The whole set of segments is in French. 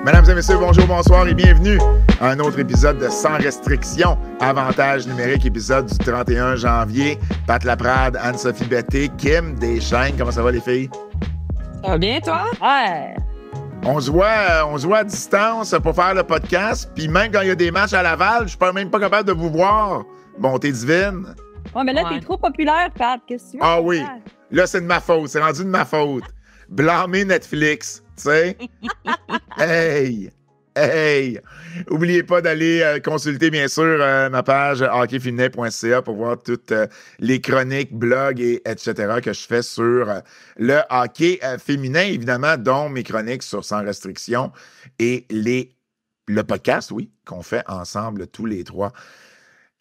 Mesdames et messieurs, bonjour, bonsoir et bienvenue à un autre épisode de Sans restriction, avantage numérique, épisode du 31 janvier. Pat Laprade, Anne-Sophie Betté, Kim Deschênes. Comment ça va les filles? Ça va bien, toi? Ouais. On se voit à distance pour faire le podcast, puis même quand il y a des matchs à Laval, je suis même pas capable de vous voir. Bonté divine. Ouais, mais là, t'es trop populaire, Pat. Qu'est-ce que tu veux? Ah oui, là, c'est de ma faute. C'est rendu de ma faute. Blâmer Netflix, tu sais. Hey! Oubliez pas d'aller consulter, bien sûr, ma page hockeyféminin.ca pour voir toutes les chroniques, blogs, etc. que je fais sur le hockey féminin, évidemment, dont mes chroniques sur Sans restriction et le podcast, oui, qu'on fait ensemble tous les trois.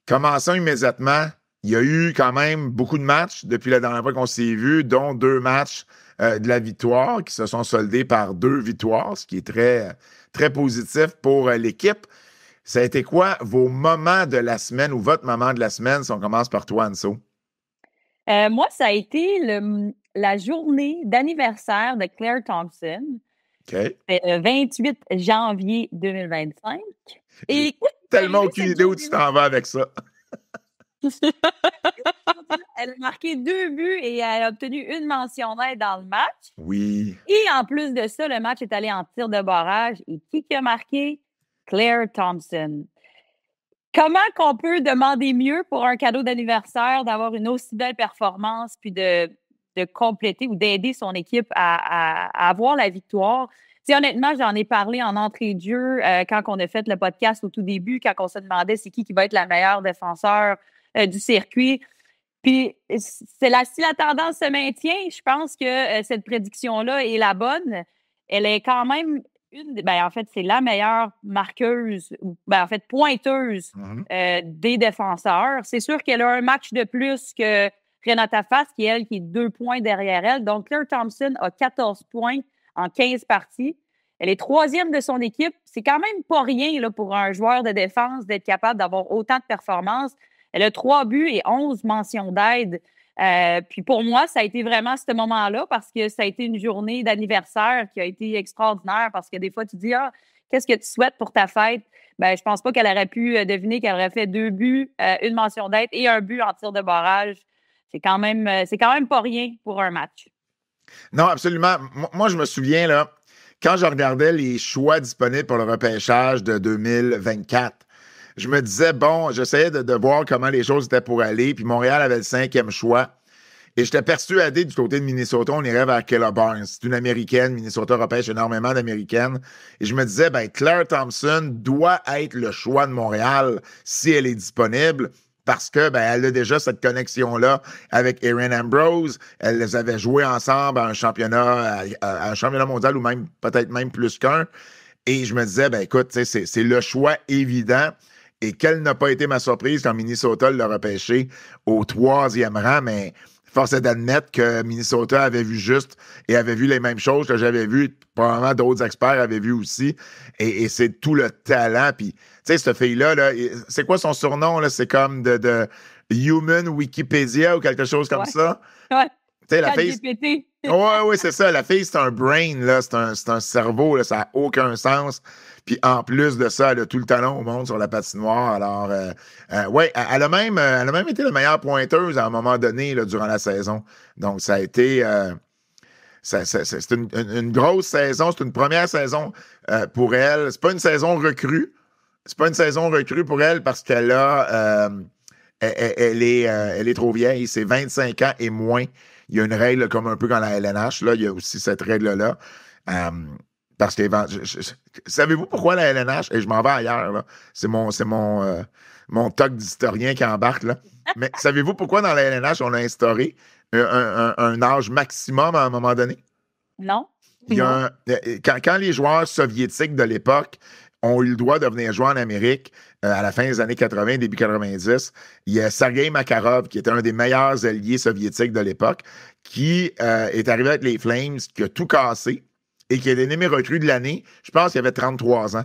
Commençons immédiatement. Il y a eu quand même beaucoup de matchs depuis la dernière fois qu'on s'est vu, dont 2 matchs de la victoire qui se sont soldés par 2 victoires, ce qui est très, très positif pour l'équipe. Ça a été quoi vos moments de la semaine ou votre moment de la semaine, si on commence par toi, Anso? Moi, ça a été la journée d'anniversaire de Claire Thompson. OK. Le 28 janvier 2025. Et tellement aucune idée où tu t'en vas avec ça. Elle a marqué 2 buts et elle a obtenu une mention d'aide dans le match. Oui. Et en plus de ça, le match est allé en tir de barrage. Et qui a marqué? Claire Thompson. Comment qu'on peut demander mieux pour un cadeau d'anniversaire, d'avoir une aussi belle performance, puis de compléter ou d'aider son équipe à avoir la victoire? T'sais, honnêtement, j'en ai parlé en entrée de jeu quand on a fait le podcast au tout début, quand on se demandait c'est qui va être la meilleure défenseur du circuit. Puis, si la tendance se maintient, je pense que cette prédiction-là est la bonne. Elle est quand même en fait, c'est la meilleure marqueuse, en fait, pointeuse des défenseurs. C'est sûr qu'elle a un match de plus que Renata Fass, qui est 2 points derrière elle. Donc, Claire Thompson a 14 points en 15 parties. Elle est 3e de son équipe. C'est quand même pas rien là, pour un joueur de défense d'être capable d'avoir autant de performances. Elle a 3 buts et 11 mentions d'aide. Puis pour moi, ça a été vraiment ce moment-là parce que ça a été une journée d'anniversaire qui a été extraordinaire parce que des fois, tu dis, qu'est-ce que tu souhaites pour ta fête? Ben, je pense pas qu'elle aurait pu deviner qu'elle aurait fait 2 buts, une mention d'aide et un but en tir de barrage. C'est quand même pas rien pour un match. Non, absolument. Moi, je me souviens, là, quand je regardais les choix disponibles pour le repêchage de 2024, je me disais, j'essayais de voir comment les choses étaient pour aller, puis Montréal avait le 5e choix. Et j'étais persuadé du côté de Minnesota, on irait vers Kayla Barnes. C'est une Américaine, Minnesota repêche énormément d'Américaines. Et je me disais, Claire Thompson doit être le choix de Montréal si elle est disponible, parce que elle a déjà cette connexion-là avec Erin Ambrose. Elles avaient joué ensemble à un championnat mondial ou même peut-être même plus qu'un. Et je me disais, écoute, c'est le choix évident. Et quelle n'a pas été ma surprise quand Minnesota l'a repêché au 3e rang, mais force est d'admettre que Minnesota avait vu juste et avait vu les mêmes choses que j'avais vues, probablement d'autres experts avaient vu aussi. Et c'est tout le talent. Puis, tu sais, cette fille-là, là, c'est quoi son surnom? Là? C'est comme de Human Wikipédia ou quelque chose comme ça. Ouais. Tu sais, la fille. Oui, c'est ça. La fille, c'est un brain, là. C'est un cerveau, là. Ça n'a aucun sens. Puis en plus de ça, elle a tout le talent au monde sur la patinoire. Alors, elle a même été la meilleure pointeuse à un moment donné là, durant la saison. Donc, ça a été... c'est une grosse saison. C'est une première saison pour elle. C'est pas une saison recrue. C'est pas une saison recrue pour elle parce qu'elle a... elle est trop vieille. C'est 25 ans et moins. Il y a une règle comme un peu dans la LNH. Là, il y a aussi cette règle-là. Parce que savez-vous pourquoi la LNH? Et je m'en vais ailleurs, là. C'est mon toc d'historien qui embarque, là. Mais savez-vous pourquoi dans la LNH, on a instauré un âge maximum à un moment donné? Non. Quand les joueurs soviétiques de l'époque ont eu le droit de venir jouer en Amérique à la fin des années 80, début 90, il y a Sergei Makarov, qui était un des meilleurs alliés soviétiques de l'époque, qui est arrivé avec les Flames, qui a tout cassé, et qui a été nommé recrue de l'année, je pense qu'il avait 33 ans.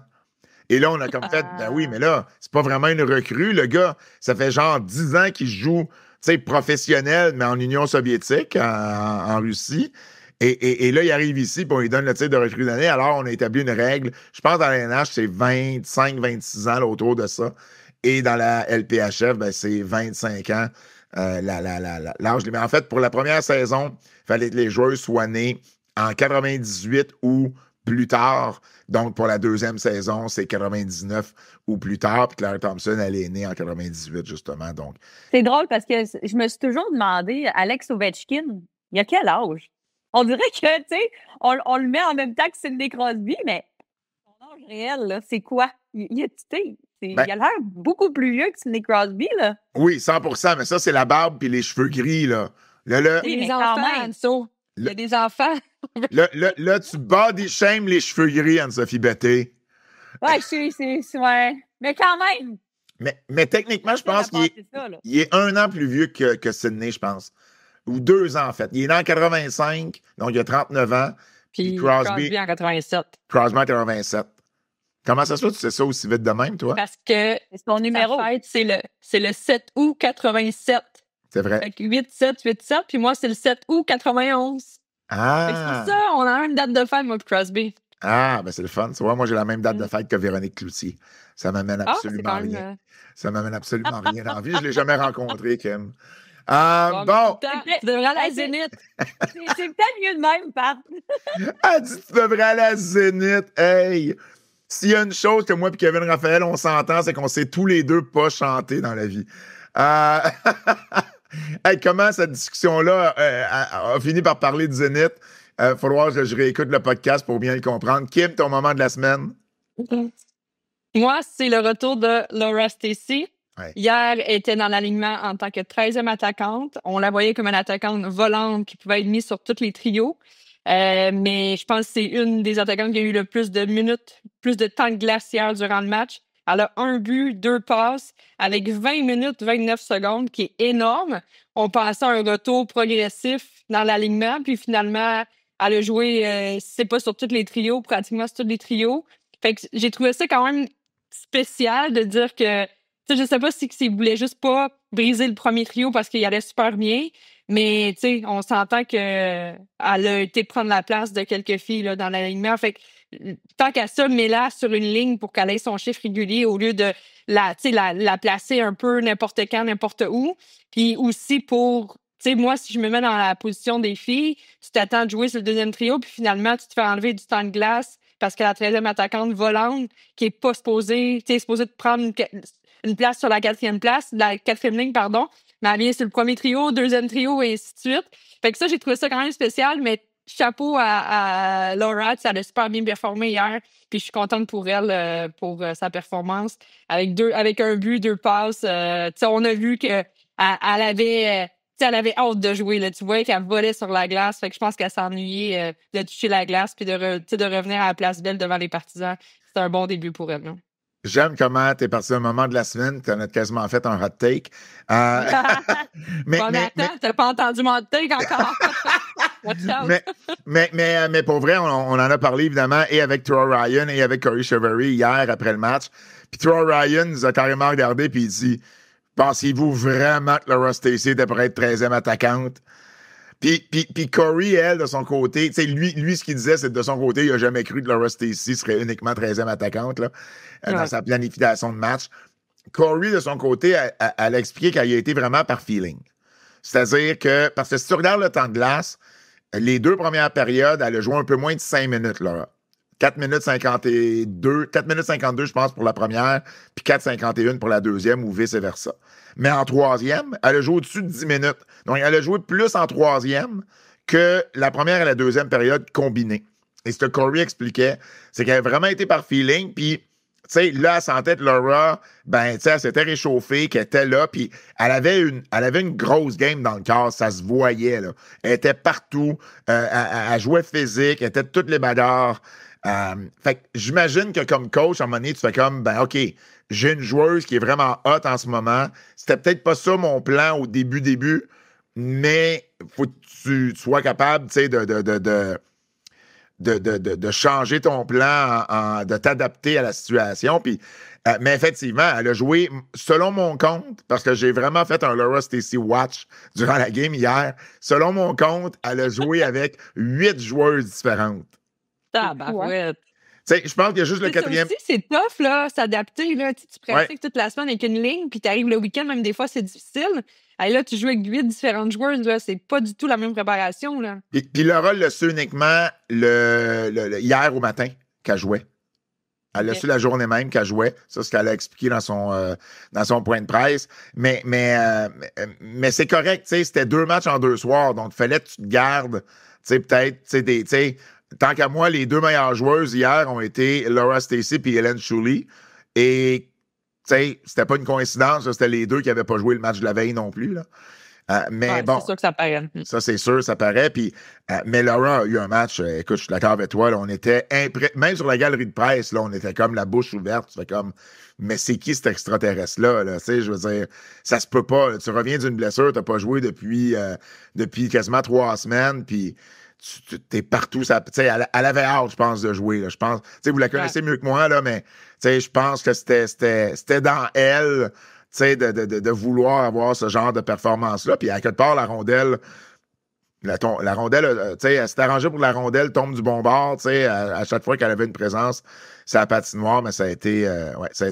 Et là, on a comme fait, oui, mais là, c'est pas vraiment une recrue. Le gars, ça fait genre 10 ans qu'il joue sais, professionnel, mais en Union soviétique, en Russie. Et là, il arrive ici, puis on lui donne le titre de recrue de l'année. Alors, on a établi une règle. Je pense dans la NH, c'est 25-26 ans là, autour de ça. Et dans la LPHF, ben, c'est 25 ans l'âge. Mais en fait, pour la première saison, il fallait que les joueurs soient nés en 98 ou plus tard. Donc, pour la deuxième saison, c'est 99 ou plus tard. Puis Claire Thompson, elle est née en 98, justement. Donc, C'est drôle parce que je me suis toujours demandé, Alex Ovechkin, il a quel âge? On dirait que, tu sais, on le met en même temps que Sidney Crosby, mais son âge réel, là, c'est quoi? Il a l'air beaucoup plus vieux que Sidney Crosby, là. oui, 100%, mais ça, c'est la barbe puis les cheveux gris, là. Là, Il y a mais des quand enfants, même. Anso. Il y a des enfants. là, tu body shame les cheveux gris, Anne-Sophie Betté. Ouais, ouais. Mais quand même. Mais techniquement, je pense qu'il est 1 an plus vieux que Sidney, je pense. Ou 2 ans, en fait. Il est né en 85, donc il a 39 ans. Puis Crosby en 87. Crosby en 87. Comment ça se fait que tu sais ça aussi vite de même, toi? Parce que C'est son numéro. sa fête, c'est le 7 août 87. C'est vrai. Fait que 8-7, puis moi, c'est le 7 août 91. Fait que c'est Ah! pour ça, on a la même date de fête, moi et Crosby. Ah, ben c'est le fun. Tu vois, moi, j'ai la même date de fête que Véronique Cloutier. Ça m'amène Ah, c'est absolument quand rien. même... Ça m'amène absolument rien dans la vie. Je ne l'ai jamais rencontré, Kim. Bon. Tu devrais aller à Zénith. C'est peut-être mieux de même, Pat. Elle dit tu devrais aller à Zénith. Hey! S'il y a une chose que moi et Kevin Raphaël, on s'entend, c'est qu'on sait tous les deux pas chanter dans la vie. Hey, comment cette discussion-là a fini par parler de Zénith? Il faudra que je réécoute le podcast pour bien le comprendre. Kim, ton moment de la semaine? Moi, c'est le retour de Laura Stacey. Ouais. Hier, elle était dans l'alignement en tant que 13e attaquante. On la voyait comme une attaquante volante qui pouvait être mise sur tous les trios. Mais je pense que c'est une des attaquantes qui a eu le plus de minutes, plus de temps de glaciaire durant le match. Elle a 1 but, 2 passes, avec 20 minutes, 29 secondes, qui est énorme. On pensait à un retour progressif dans l'alignement, puis finalement, elle a joué, si c'est pas sur tous les trios, pratiquement sur tous les trios. Fait que j'ai trouvé ça quand même spécial de dire que, tu sais, je sais pas s'il voulait juste pas briser le premier trio parce qu'il allait super bien, mais tu sais, on s'entend que elle a été prendre la place de quelques filles là, dans l'alignement. Fait que tant qu'à ça, mets-la sur une ligne pour qu'elle ait son chiffre régulier au lieu de la placer un peu n'importe quand, n'importe où. Puis aussi pour, tu sais, moi, si je me mets dans la position des filles, tu t'attends de jouer sur le deuxième trio, puis finalement, tu te fais enlever du temps de glace parce que la 13e attaquante volante qui est pas supposée, tu sais, supposée de prendre une place sur la 4e place, la 4e ligne, pardon, mais elle vient sur le premier trio, deuxième trio, et ainsi de suite. Fait que ça, j'ai trouvé ça quand même spécial, mais chapeau à Laura, elle a super bien performé hier, puis je suis contente pour elle, pour sa performance. Avec un but, 2 passes, tu sais, on a vu que elle avait hâte de jouer. Là. Tu vois qu'elle volait sur la glace. Fait que je pense qu'elle s'ennuyait de toucher la glace puis de revenir à la place belle devant les partisans. C'était un bon début pour elle. Là. J'aime comment t'es parti d'un moment de la semaine, t'en as quasiment fait un hot take. Mais attends, t'as pas entendu mon hot take encore. mais pour vrai, on en a parlé évidemment et avec Troy Ryan et avec Corey Cheverry hier après le match. Puis Troy Ryan nous a carrément regardé puis il dit « Pensez-vous vraiment que Laura Stacey était pour être 13e attaquante? » Puis Corey, elle, de son côté, tu sais, lui, ce qu'il disait, c'est que de son côté, il n'a jamais cru que Laura Stacey serait uniquement 13e attaquante là, dans sa planification de match. Corey, de son côté, elle a expliqué qu'elle y a été vraiment par feeling. C'est-à-dire que, parce que si tu regardes le temps de glace, les 2 premières périodes, elle a joué un peu moins de 5 minutes, Laura. 4 minutes 52, je pense, pour la première, puis 4,51 pour la deuxième, ou vice-versa. Mais en troisième, elle a joué au-dessus de 10 minutes. Donc, elle a joué plus en troisième que la première et la deuxième période combinées. Et ce que Corey expliquait, c'est qu'elle a vraiment été par feeling, puis, tu sais, là, elle sentait que Laura, ben, tu sais, elle s'était réchauffée, qu'elle était là, puis elle avait une grosse game dans le corps, ça se voyait, là. Elle était partout, elle jouait physique, elle était de toutes les bagarres. Fait que j'imagine que comme coach, à un moment donné, tu fais comme, ben OK, j'ai une joueuse qui est vraiment hot en ce moment. C'était peut-être pas ça mon plan au début, mais faut que tu sois capable, tu sais, de changer ton plan, de t'adapter à la situation. Puis Mais effectivement, elle a joué, selon mon compte, parce que j'ai vraiment fait un Laura Stacey watch durant la game hier, selon mon compte, elle a joué avec 8 joueuses différentes. Tabarouette. Tu sais, je pense qu'il y a juste le Ça quatrième. aussi, c'est tough, là, s'adapter, là. Tu pratiques toute la semaine avec une ligne, puis tu arrives le week-end, même des fois, c'est difficile. Et là, tu joues avec 8 différentes joueuses, là. C'est pas du tout la même préparation, là. Puis Laura l'a su uniquement hier au matin qu'elle jouait. Elle l'a su la journée même qu'elle jouait. Ça, c'est ce qu'elle a expliqué dans son point de presse. Mais c'est correct, tu sais, c'était 2 matchs en 2 soirs, donc il fallait que tu te gardes, tu sais, peut-être, tu sais, tant qu'à moi, les 2 meilleures joueuses hier ont été Laura Stacey et Hélène Shuley. Et, tu sais, c'était pas une coïncidence, là, c'était les 2 qui n'avaient pas joué le match de la veille non plus, là. Mais bon. C'est sûr que ça paraît. Ça, c'est sûr, ça paraît. Puis, mais Laura a eu un match, écoute, je suis d'accord avec toi, là, on était même sur la galerie de presse, là, on était comme la bouche ouverte. Tu fais comme, mais c'est qui cet extraterrestre-là? Là? Tu sais, je veux dire, ça se peut pas. Là. Tu reviens d'une blessure, t'as pas joué depuis quasiment 3 semaines, puis tu t'es partout. Tu sais, elle avait hâte, je pense, de jouer. Là. Je pense, tu sais, vous la connaissez mieux que moi, là, mais tu sais, je pense que c'était dans elle. Tu sais, de vouloir avoir ce genre de performance-là. Puis à quelque part, la rondelle, la rondelle, tu sais, elle s'est arrangée pour que la rondelle tombe du bon bord, tu sais, à chaque fois qu'elle avait une présence, c'est la patinoire, mais ça a été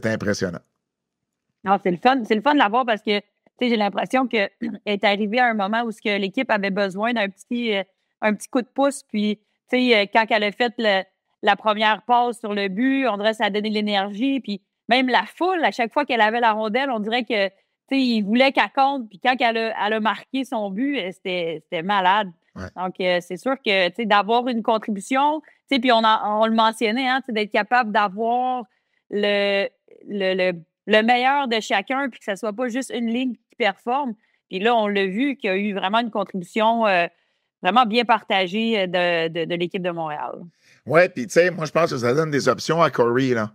impressionnant. Non, c'est le fun de la voir parce que, tu sais, j'ai l'impression qu'elle est arrivée à un moment où l'équipe avait besoin d'un petit coup de pouce. Puis, tu sais, quand elle a fait la première passe sur le but, on dirait que ça a donné de l'énergie. Puis, même la foule, à chaque fois qu'elle avait la rondelle, on dirait que, tu sais, il voulait qu'elle compte. Puis quand elle a marqué son but, c'était malade. Ouais. Donc, c'est sûr que, tu sais, d'avoir une contribution, tu sais, puis on le mentionnait, hein, tu sais, d'être capable d'avoir le meilleur de chacun, puis que ça soit pas juste une ligne qui performe. Puis là, on l'a vu qu'il y a eu vraiment une contribution vraiment bien partagée de l'équipe de Montréal. Oui, puis tu sais, moi, je pense que ça donne des options à Corey, là.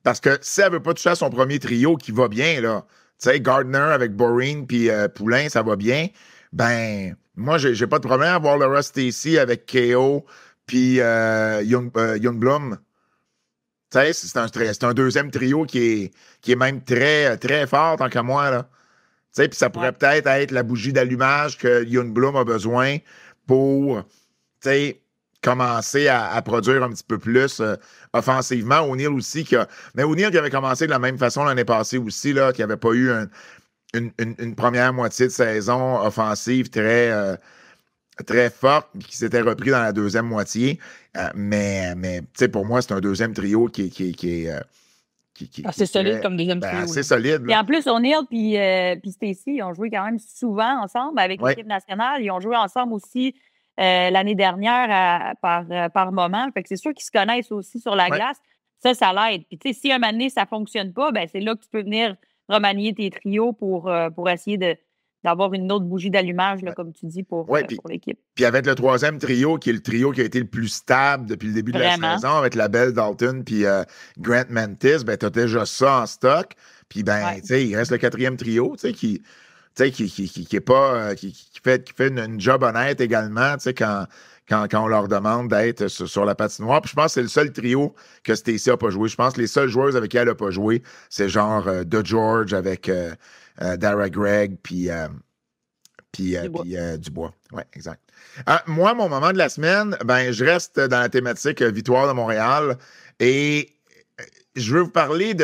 Parce que si elle veut pas toucher à son premier trio qui va bien, là, tu sais, Gardner avec Boreen puis Poulain, ça va bien, ben, moi, j'ai pas de problème à voir Laura Stacey avec KO puis Youngblum. Tu sais, c'est un deuxième trio qui est même très, très fort, tant qu'à moi, là. Tu sais, puis ça pourrait peut-être être la bougie d'allumage que Youngblum a besoin pour, tu sais, commencer à produire un petit peu plus offensivement. O'Neal aussi, mais O'Neal qui avait commencé de la même façon l'année passée aussi, là, qui n'avait pas eu une première moitié de saison offensive très, très forte, qui s'était repris dans la deuxième moitié. Mais tu sais, pour moi, c'est un deuxième trio qui est assez solide comme deuxième trio. Assez solide. Et en plus, O'Neal puis Stacey, ils ont joué quand même souvent ensemble avec l'équipe nationale. Ils ont joué ensemble aussi l'année dernière par moment. Fait que c'est sûr qu'ils se connaissent aussi sur la glace. Ça l'aide. Puis tu sais, si un moment donné, ça ne fonctionne pas, ben c'est là que tu peux venir remanier tes trios pour essayer d'avoir une autre bougie d'allumage, là, comme tu dis, pour l'équipe. Puis avec le troisième trio, qui est le trio qui a été le plus stable depuis le début de la saison, avec la belle Dalton puis Grant Mantis, ben t'as déjà ça en stock. Puis ben, tu sais, il reste le quatrième trio, tu sais, qui est pas qui fait une job honnête également, tu sais, quand on leur demande d'être sur la patinoire. Puis je pense que c'est le seul trio que Stacey n'a pas joué. Je pense que les seules joueuses avec qui elle n'a pas joué, c'est genre De George avec Dara Gregg puis Dubois. Oui, exact. Moi, mon moment de la semaine, ben je reste dans la thématique Victoire de Montréal et je veux vous parler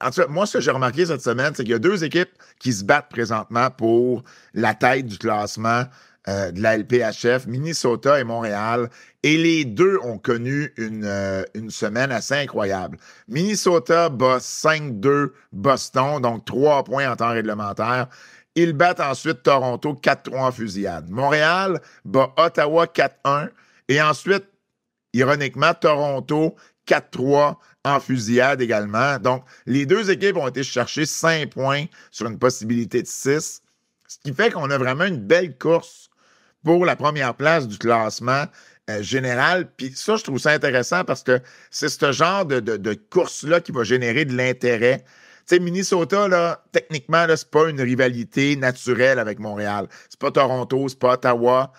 en tout cas, moi, ce que j'ai remarqué cette semaine, c'est qu'il y a 2 équipes qui se battent présentement pour la tête du classement de la LPHF, Minnesota et Montréal. Et les 2 ont connu une semaine assez incroyable. Minnesota bat 5-2 Boston, donc 3 points en temps réglementaire. Ils battent ensuite Toronto 4-3 en fusillade. Montréal bat Ottawa 4-1. Et ensuite, ironiquement, Toronto 4-3 en fusillade également. Donc, les 2 équipes ont été chercher 5 points sur une possibilité de 6. Ce qui fait qu'on a vraiment une belle course pour la première place du classement général. Puis ça, je trouve ça intéressant parce que c'est ce genre de course-là qui va générer de l'intérêt. Tu sais, Minnesota, là, techniquement, là, c'est pas une rivalité naturelle avec Montréal. C'est pas Toronto, c'est pas Ottawa.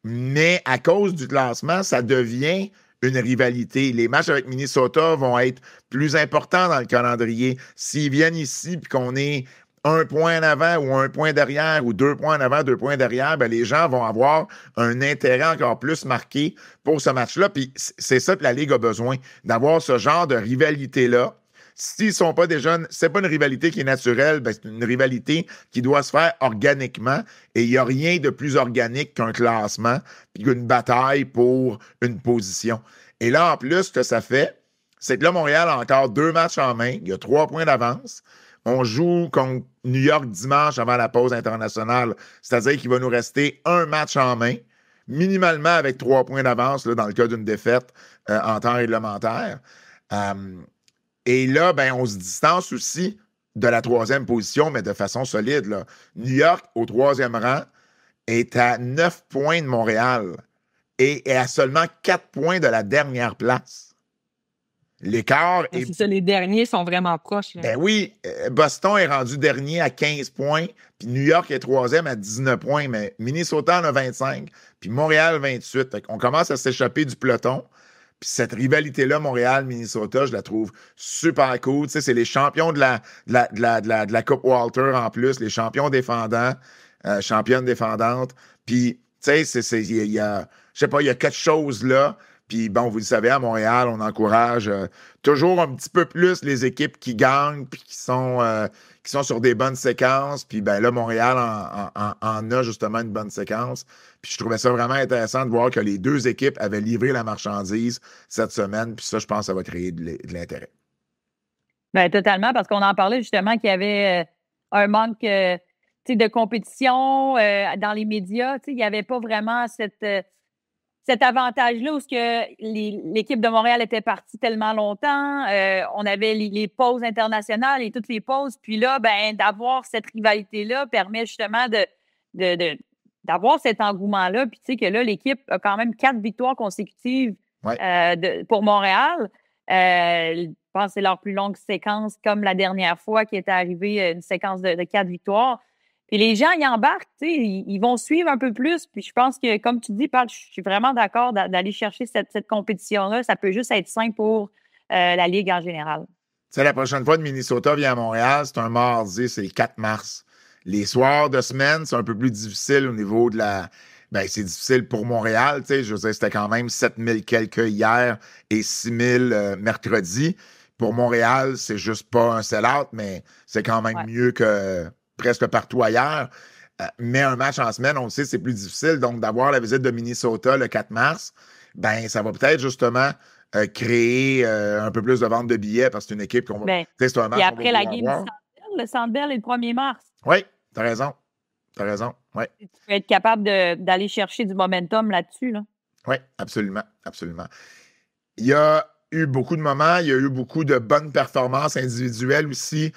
Mais à cause du classement, ça devient une rivalité. Les matchs avec Minnesota vont être plus importants dans le calendrier. S'ils viennent ici et qu'on est 1 point en avant ou 1 point derrière ou 2 points en avant, 2 points derrière, ben les gens vont avoir un intérêt encore plus marqué pour ce match-là. Puis c'est ça que la Ligue a besoin, d'avoir ce genre de rivalité-là. S'ils sont pas déjà, c'est pas une rivalité qui est naturelle, ben c'est une rivalité qui doit se faire organiquement. Et il n'y a rien de plus organique qu'un classement puis qu'une bataille pour une position. Et là, en plus, ce que ça fait, c'est que là, Montréal a encore 2 matchs en main. Il y a 3 points d'avance. On joue contre New York dimanche avant la pause internationale, c'est-à-dire qu'il va nous rester 1 match en main, minimalement avec 3 points d'avance là, dans le cas d'une défaite en temps réglementaire. Et là, ben, on se distance aussi de la 3e position, mais de façon solide. Là. New York, au 3e rang, est à 9 points de Montréal et est à seulement 4 points de la dernière place. L'écart est... C'est ça, les derniers sont vraiment proches. Là. Ben oui, Boston est rendu dernier à 15 points, puis New York est 3e à 19 points, mais Minnesota en a 25, puis Montréal 28. Fait qu'on commence à s'échapper du peloton. Puis cette rivalité-là, Montréal-Minnesota, je la trouve super cool. Tu sais, c'est les champions de la Coupe Walter en plus, les champions défendants, championnes défendantes. Puis, tu sais, il y a, je sais pas, il y a quelque chose là. Puis bon, vous le savez, à Montréal, on encourage toujours un petit peu plus les équipes qui gagnent puis qui sont sur des bonnes séquences. Puis ben là, Montréal en a justement une bonne séquence. Puis je trouvais ça vraiment intéressant de voir que les 2 équipes avaient livré la marchandise cette semaine. Puis ça, je pense que ça va créer de l'intérêt. Bien, totalement, parce qu'on en parlait justement qu'il y avait un manque de compétition dans les médias. Il n'y avait pas vraiment cet avantage-là où l'équipe de Montréal était partie tellement longtemps. On avait les pauses internationales et toutes les pauses. Puis là, ben, d'avoir cette rivalité-là permet justement d'avoir cet engouement-là. Puis tu sais que là, l'équipe a quand même 4 victoires consécutives pour Montréal. Je pense que c'est leur plus longue séquence, comme la dernière fois qui était arrivée, une séquence de 4 victoires. Puis les gens, ils embarquent, tu sais, ils vont suivre un peu plus. Puis je pense que, comme tu dis, Pat, je suis vraiment d'accord d'aller chercher cette compétition-là. Ça peut juste être sain pour la Ligue en général. Tu sais, la prochaine fois que Minnesota vient à Montréal, c'est un mardi, c'est le 4 mars. Les soirs de semaine, c'est un peu plus difficile au niveau de la... Ben, c'est difficile pour Montréal, tu sais. Je veux dire, c'était quand même 7000 quelques hier et 6000 mercredi. Pour Montréal, c'est juste pas un sell-out, mais c'est quand même mieux que presque partout ailleurs. Mais un match en semaine, on le sait, c'est plus difficile. Donc, d'avoir la visite de Minnesota le 4 mars, ben ça va peut-être justement créer un peu plus de vente de billets parce que c'est une équipe qu'on va... Ben, c'est un match et après la game du voir. Centre Bell, le Centre Bell est le 1er mars. Oui, t'as raison. T'as raison, oui. Tu peux être capable d'aller chercher du momentum là-dessus, là. Oui, absolument, absolument. Il y a eu beaucoup de moments, il y a eu beaucoup de bonnes performances individuelles aussi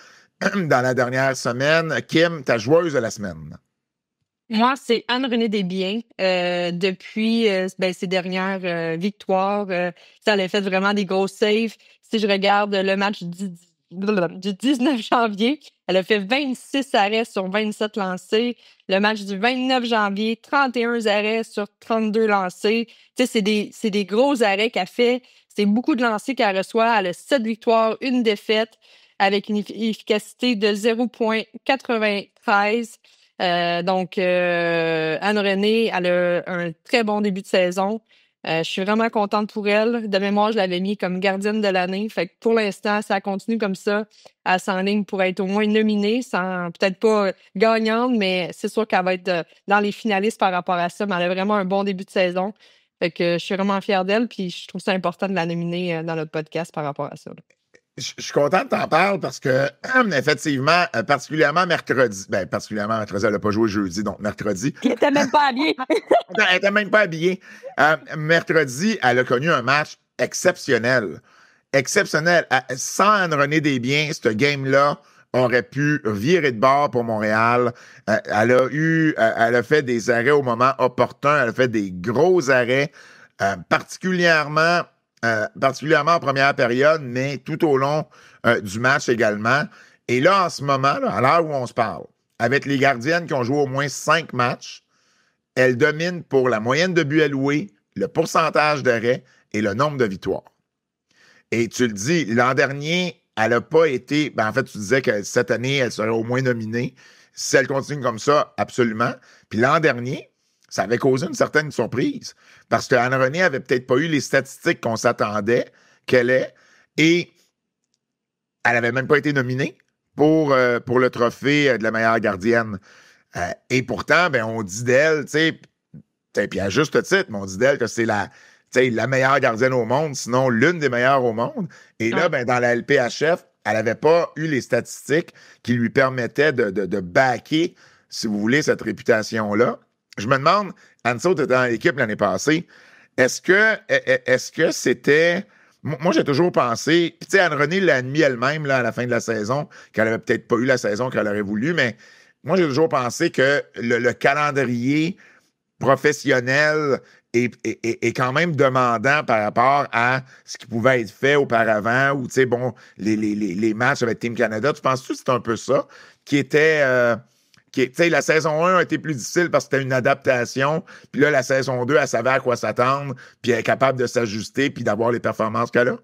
dans la dernière semaine. Kim, ta joueuse de la semaine? Moi, c'est Anne-Renée Desbiens. Depuis ses dernières victoires, elle a fait vraiment des gros saves. Si je regarde le match du 19 janvier, elle a fait 26 arrêts sur 27 lancés. Le match du 29 janvier, 31 arrêts sur 32 lancés. Tu sais, c'est des gros arrêts qu'elle fait. C'est beaucoup de lancers qu'elle reçoit. Elle a 7 victoires, 1 défaite, avec une efficacité de 0,93. Anne-Renée, elle a un très bon début de saison. Je suis vraiment contente pour elle. De mémoire, je l'avais mis comme gardienne de l'année. Fait que pour l'instant, ça continue comme ça. Elle s'enligne pour être au moins nominée, sans peut-être pas gagnante, mais c'est sûr qu'elle va être dans les finalistes par rapport à ça. Mais elle a vraiment un bon début de saison. Fait que je suis vraiment fière d'elle, puis je trouve ça important de la nominer dans notre podcast par rapport à ça. Je suis content que tu en parles parce que, effectivement, particulièrement mercredi, elle n'a pas joué jeudi, donc mercredi. Elle n'était même pas habillée. Elle n'était même pas habillée. Mercredi, elle a connu un match exceptionnel. Exceptionnel. Sans Anne-Renée Desbiens, ce game-là aurait pu virer de bord pour Montréal. Elle a fait des arrêts au moment opportun. Elle a fait des gros arrêts, particulièrement en première période, mais tout au long du match également. Et là, en ce moment, là, à l'heure où on se parle, avec les gardiennes qui ont joué au moins 5 matchs, elle domine pour la moyenne de buts alloués, le pourcentage d'arrêts et le nombre de victoires. Et tu le dis, l'an dernier, elle n'a pas été... en fait, tu disais que cette année, elle serait au moins nominée. Si elle continue comme ça, absolument. Puis l'an dernier, ça avait causé une certaine surprise parce que Anne-Renée avait peut-être pas eu les statistiques qu'on s'attendait qu'elle ait et elle n'avait même pas été nominée pour le trophée de la meilleure gardienne. Et pourtant, on dit d'elle, puis à juste titre, mais on dit d'elle que c'est la meilleure gardienne au monde, sinon l'une des meilleures au monde. Et là, dans la LPHF, elle n'avait pas eu les statistiques qui lui permettaient de backer, si vous voulez, cette réputation-là. Je me demande, Anso, tu étais dans l'équipe l'année passée, est-ce que c'était... Moi, j'ai toujours pensé, puis tu sais, Anne-Renée l'a admis elle-même là, à la fin de la saison, qu'elle avait peut-être pas eu la saison qu'elle aurait voulu, mais moi, j'ai toujours pensé que le calendrier professionnel est quand même demandant par rapport à ce qui pouvait être fait auparavant, ou tu sais, bon, les matchs avec Team Canada. Tu penses-tu que c'est un peu ça qui était... tu sais, la saison 1 a été plus difficile parce que c'était une adaptation. Puis là, la saison 2, elle savait à quoi s'attendre, puis elle est capable de s'ajuster puis d'avoir les performances qu'elle a.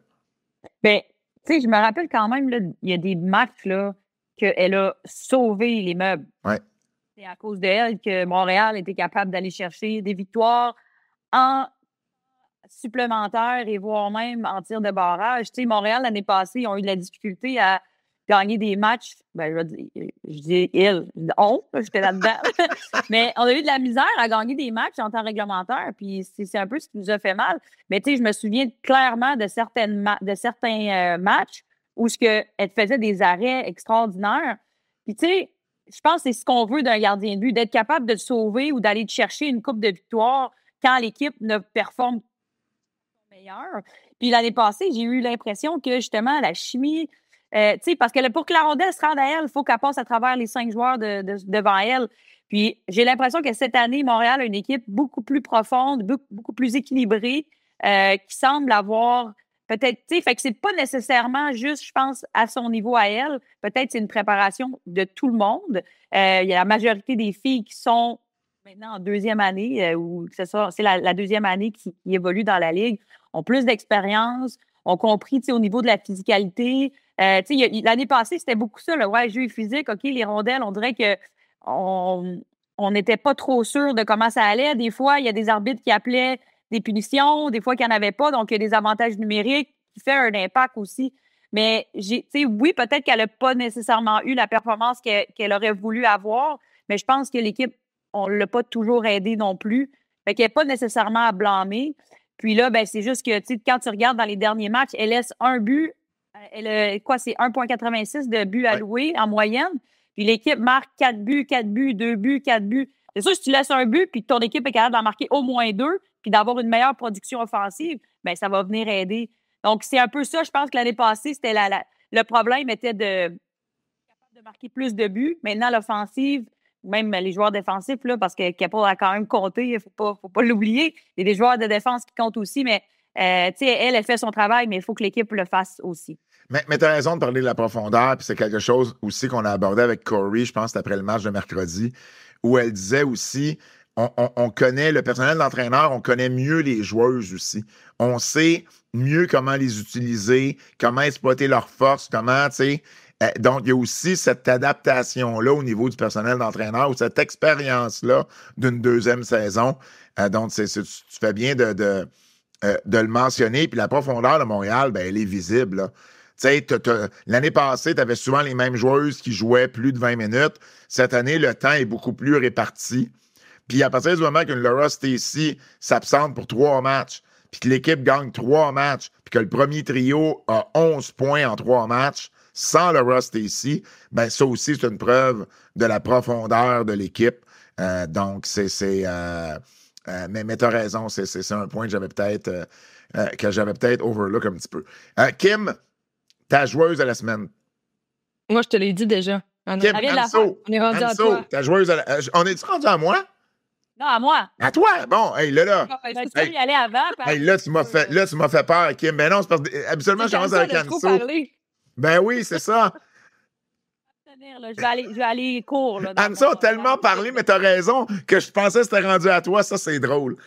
Bien, tu sais, je me rappelle quand même, là, il y a des matchs là, qu'elle a sauvé les meubles. Ouais. C'est à cause d'elle que Montréal était capable d'aller chercher des victoires en supplémentaire et voire même en tir de barrage. Tu sais, Montréal, l'année passée, ils ont eu de la difficulté à gagner des matchs. Je dis j'étais là-dedans. Mais on a eu de la misère à gagner des matchs en temps réglementaire, puis c'est un peu ce qui nous a fait mal. Mais tu sais, je me souviens clairement de certains matchs où elle faisait des arrêts extraordinaires. Puis tu sais, je pense que c'est ce qu'on veut d'un gardien de but, d'être capable de te sauver ou d'aller te chercher une coupe de victoire quand l'équipe ne performe pas meilleur. Puis l'année passée, j'ai eu l'impression que justement la chimie, parce que pour que la rondelle se rende à elle, il faut qu'elle passe à travers les 5 joueurs devant elle. Puis j'ai l'impression que cette année, Montréal a une équipe beaucoup plus profonde, beaucoup plus équilibrée, qui semble avoir peut-être, fait que c'est pas nécessairement juste, je pense, à son niveau à elle. Peut-être c'est une préparation de tout le monde. Il y a la majorité des filles qui sont maintenant en deuxième année, ou c'est la deuxième année qui évolue dans la Ligue, ont plus d'expérience, ont compris, au niveau de la physicalité. L'année passée, c'était beaucoup ça, le jeu physique, OK, les rondelles, on dirait que on n'était pas trop sûr de comment ça allait. Des fois, il y a des arbitres qui appelaient des punitions, des fois qu'il n'y en avait pas, donc il y a des avantages numériques qui font un impact aussi. Mais oui, peut-être qu'elle n'a pas nécessairement eu la performance qu'elle aurait voulu avoir, mais je pense que l'équipe, on ne l'a pas toujours aidée non plus. Fait qu'elle n'est pas nécessairement à blâmer. Puis là, c'est juste que quand tu regardes dans les derniers matchs, elle laisse un but. C'est 1,86 de buts alloués en moyenne. Puis l'équipe marque 4 buts, 4 buts, 2 buts, 4 buts. C'est sûr, si tu laisses un but puis que ton équipe est capable d'en marquer au moins 2 puis d'avoir une meilleure production offensive, ça va venir aider. Donc, c'est un peu ça. Je pense que l'année passée, c'était le problème était de marquer plus de buts. Maintenant, l'offensive, même les joueurs défensifs, là, parce que Keppel a quand même compté, il ne faut pas l'oublier. Il y a des joueurs de défense qui comptent aussi, mais elle fait son travail, mais il faut que l'équipe le fasse aussi. Mais tu as raison de parler de la profondeur, puis c'est quelque chose aussi qu'on a abordé avec Corey, je pense, après le match de mercredi, où elle disait aussi, on connaît le personnel d'entraîneur, on connaît mieux les joueuses aussi. On sait mieux comment les utiliser, comment exploiter leurs forces, comment, tu sais. Donc, il y a aussi cette adaptation-là au niveau du personnel d'entraîneur, ou cette expérience-là d'une deuxième saison. Donc, tu fais bien de le mentionner. Puis la profondeur de Montréal, elle est visible, là. Tu sais, l'année passée, tu avais souvent les mêmes joueuses qui jouaient plus de 20 minutes. Cette année, le temps est beaucoup plus réparti. Puis à partir du moment qu'une Laura Stacey s'absente pour 3 matchs, puis que l'équipe gagne 3 matchs, puis que le premier trio a 11 points en 3 matchs, sans Laura Stacey, ça aussi, c'est une preuve de la profondeur de l'équipe. Donc, mais tu as raison, c'est un point que j'avais peut-être overlook un petit peu. Kim, ta joueuse de la semaine. Moi, je te l'ai dit déjà. Kim, Anso, on est rendu à toi. Ta joueuse on est-tu rendu à moi? Non, à moi. À toi? Bon, hey, là. Tu peux y aller avant. Hey, là, tu m'as fait peur, Kim. Ben non, c'est parce que habituellement, je commence avec Anso. Ben oui, c'est ça. Je vais aller court. Anso a tellement parlé, mais t'as raison, que je pensais que c'était rendu à toi. Ça, c'est drôle.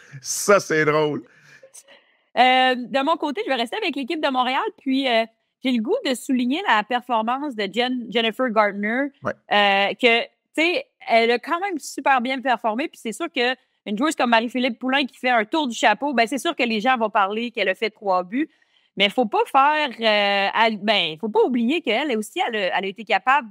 De mon côté, je vais rester avec l'équipe de Montréal. Puis, j'ai le goût de souligner la performance de Jennifer Gardner. Ouais. Que, tu sais, elle a quand même super bien performé. Puis, c'est sûr qu'une joueuse comme Marie-Philippe Poulin qui fait un tour du chapeau, ben c'est sûr que les gens vont parler qu'elle a fait 3 buts. Mais il ne faut pas faut pas oublier qu'elle aussi, elle a été capable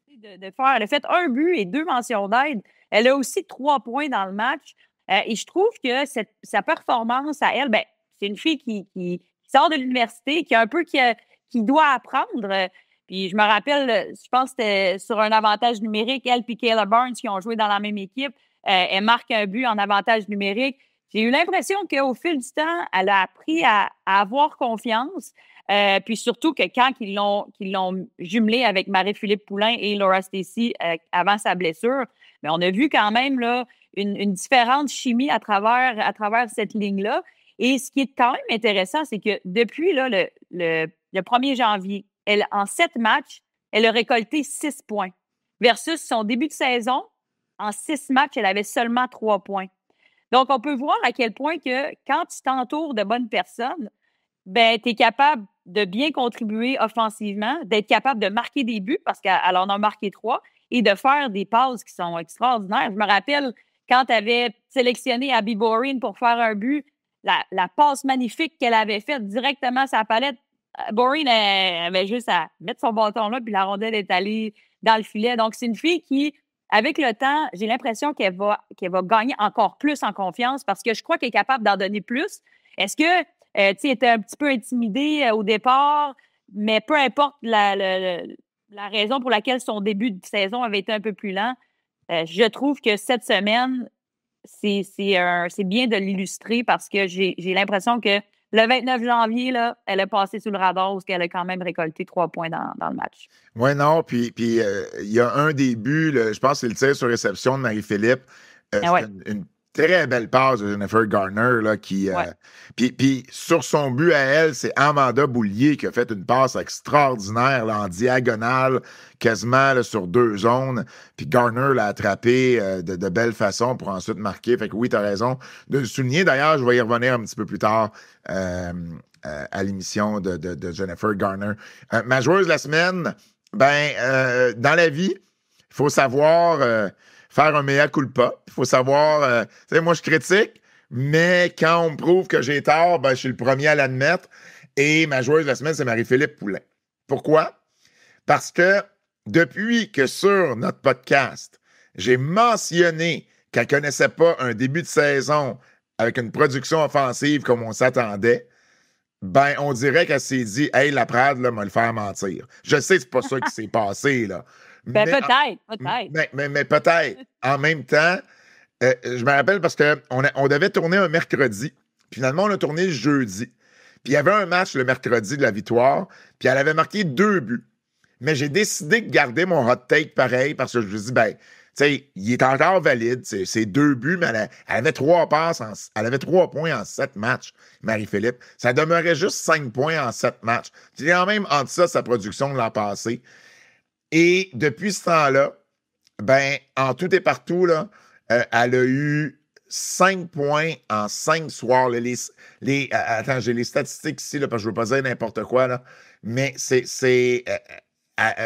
de faire. Elle a fait 1 but et 2 mentions d'aide. Elle a aussi 3 points dans le match. Et je trouve que sa performance à elle, ben, c'est une fille qui sort de l'université, qui doit apprendre. Puis je me rappelle, je pense que c'était sur un avantage numérique, elle et Kayla Barnes qui ont joué dans la même équipe. Elle marque un but en avantage numérique. J'ai eu l'impression qu'au fil du temps, elle a appris à avoir confiance. Puis surtout que quand ils l'ont jumelée avec Marie-Philippe Poulin et Laura Stacey avant sa blessure, mais on a vu quand même là, une différente chimie à travers cette ligne-là. Et ce qui est quand même intéressant, c'est que depuis là, le 1er janvier, en 7 matchs, elle a récolté 6 points. Versus son début de saison, en 6 matchs, elle avait seulement 3 points. Donc, on peut voir à quel point que quand tu t'entoures de bonnes personnes, ben, tu es capable de bien contribuer offensivement, d'être capable de marquer des buts parce qu'elle en a marqué 3 et de faire des passes qui sont extraordinaires. Je me rappelle quand tu avais sélectionné Abby Borin pour faire un but, la passe magnifique qu'elle avait faite directement à sa palette, Borin avait juste à mettre son bâton là puis la rondelle est allée dans le filet. Donc, c'est une fille qui, avec le temps, j'ai l'impression qu'elle va gagner encore plus en confiance parce que je crois qu'elle est capable d'en donner plus. Est-ce que, tu sais, elle était un petit peu intimidée au départ, mais peu importe la raison pour laquelle son début de saison avait été un peu plus lent, je trouve que cette semaine, c'est bien de l'illustrer parce que j'ai l'impression que le 29 janvier, là, elle a passé sous le radar parce qu'elle a quand même récolté 3 points dans le match. Oui, non, puis il y a un des buts, je pense que c'est le tir sur réception de Marie-Philippe. C'est une très belle passe de Jennifer Garner, là, qui... Puis sur son but à elle, c'est Amanda Boulier qui a fait une passe extraordinaire, là, en diagonale, quasiment là, sur 2 zones. Puis Garner l'a attrapé de belle façon pour ensuite marquer. Fait que oui, tu as raison de le souligner. D'ailleurs, je vais y revenir un petit peu plus tard à l'émission de Jennifer Garner. Ma joueuse de la semaine, dans la vie, il faut savoir... faire un mea culpa. Il faut savoir... tu sais, moi, je critique, mais quand on me prouve que j'ai tort, je suis le premier à l'admettre. Et ma joueuse de la semaine, c'est Marie-Philippe Poulin. Pourquoi? Parce que depuis que sur notre podcast, j'ai mentionné qu'elle ne connaissait pas un début de saison avec une production offensive comme on s'attendait, on dirait qu'elle s'est dit « Hey, la Prade, là, m'a le faire mentir. » Je sais que c'est pas ça qui s'est passé, là. Peut-être. Mais peut-être. En même temps, je me rappelle parce qu'on devait tourner un mercredi. Finalement, on a tourné le jeudi. Puis il y avait un match le mercredi de la victoire. Puis elle avait marqué 2 buts. Mais j'ai décidé de garder mon hot take pareil parce que je me dis, tu sais, il est encore valide. C'est 2 buts, mais elle avait 3 passes. Elle avait 3 points en 7 matchs, Marie-Philippe. Ça demeurait juste 5 points en 7 matchs. C'est quand même entre ça, sa production de l'an passé. Et depuis ce temps-là, en tout et partout, là, elle a eu 5 points en 5 soirs. Attends, j'ai les statistiques ici, là, parce que je ne veux pas dire n'importe quoi, là, mais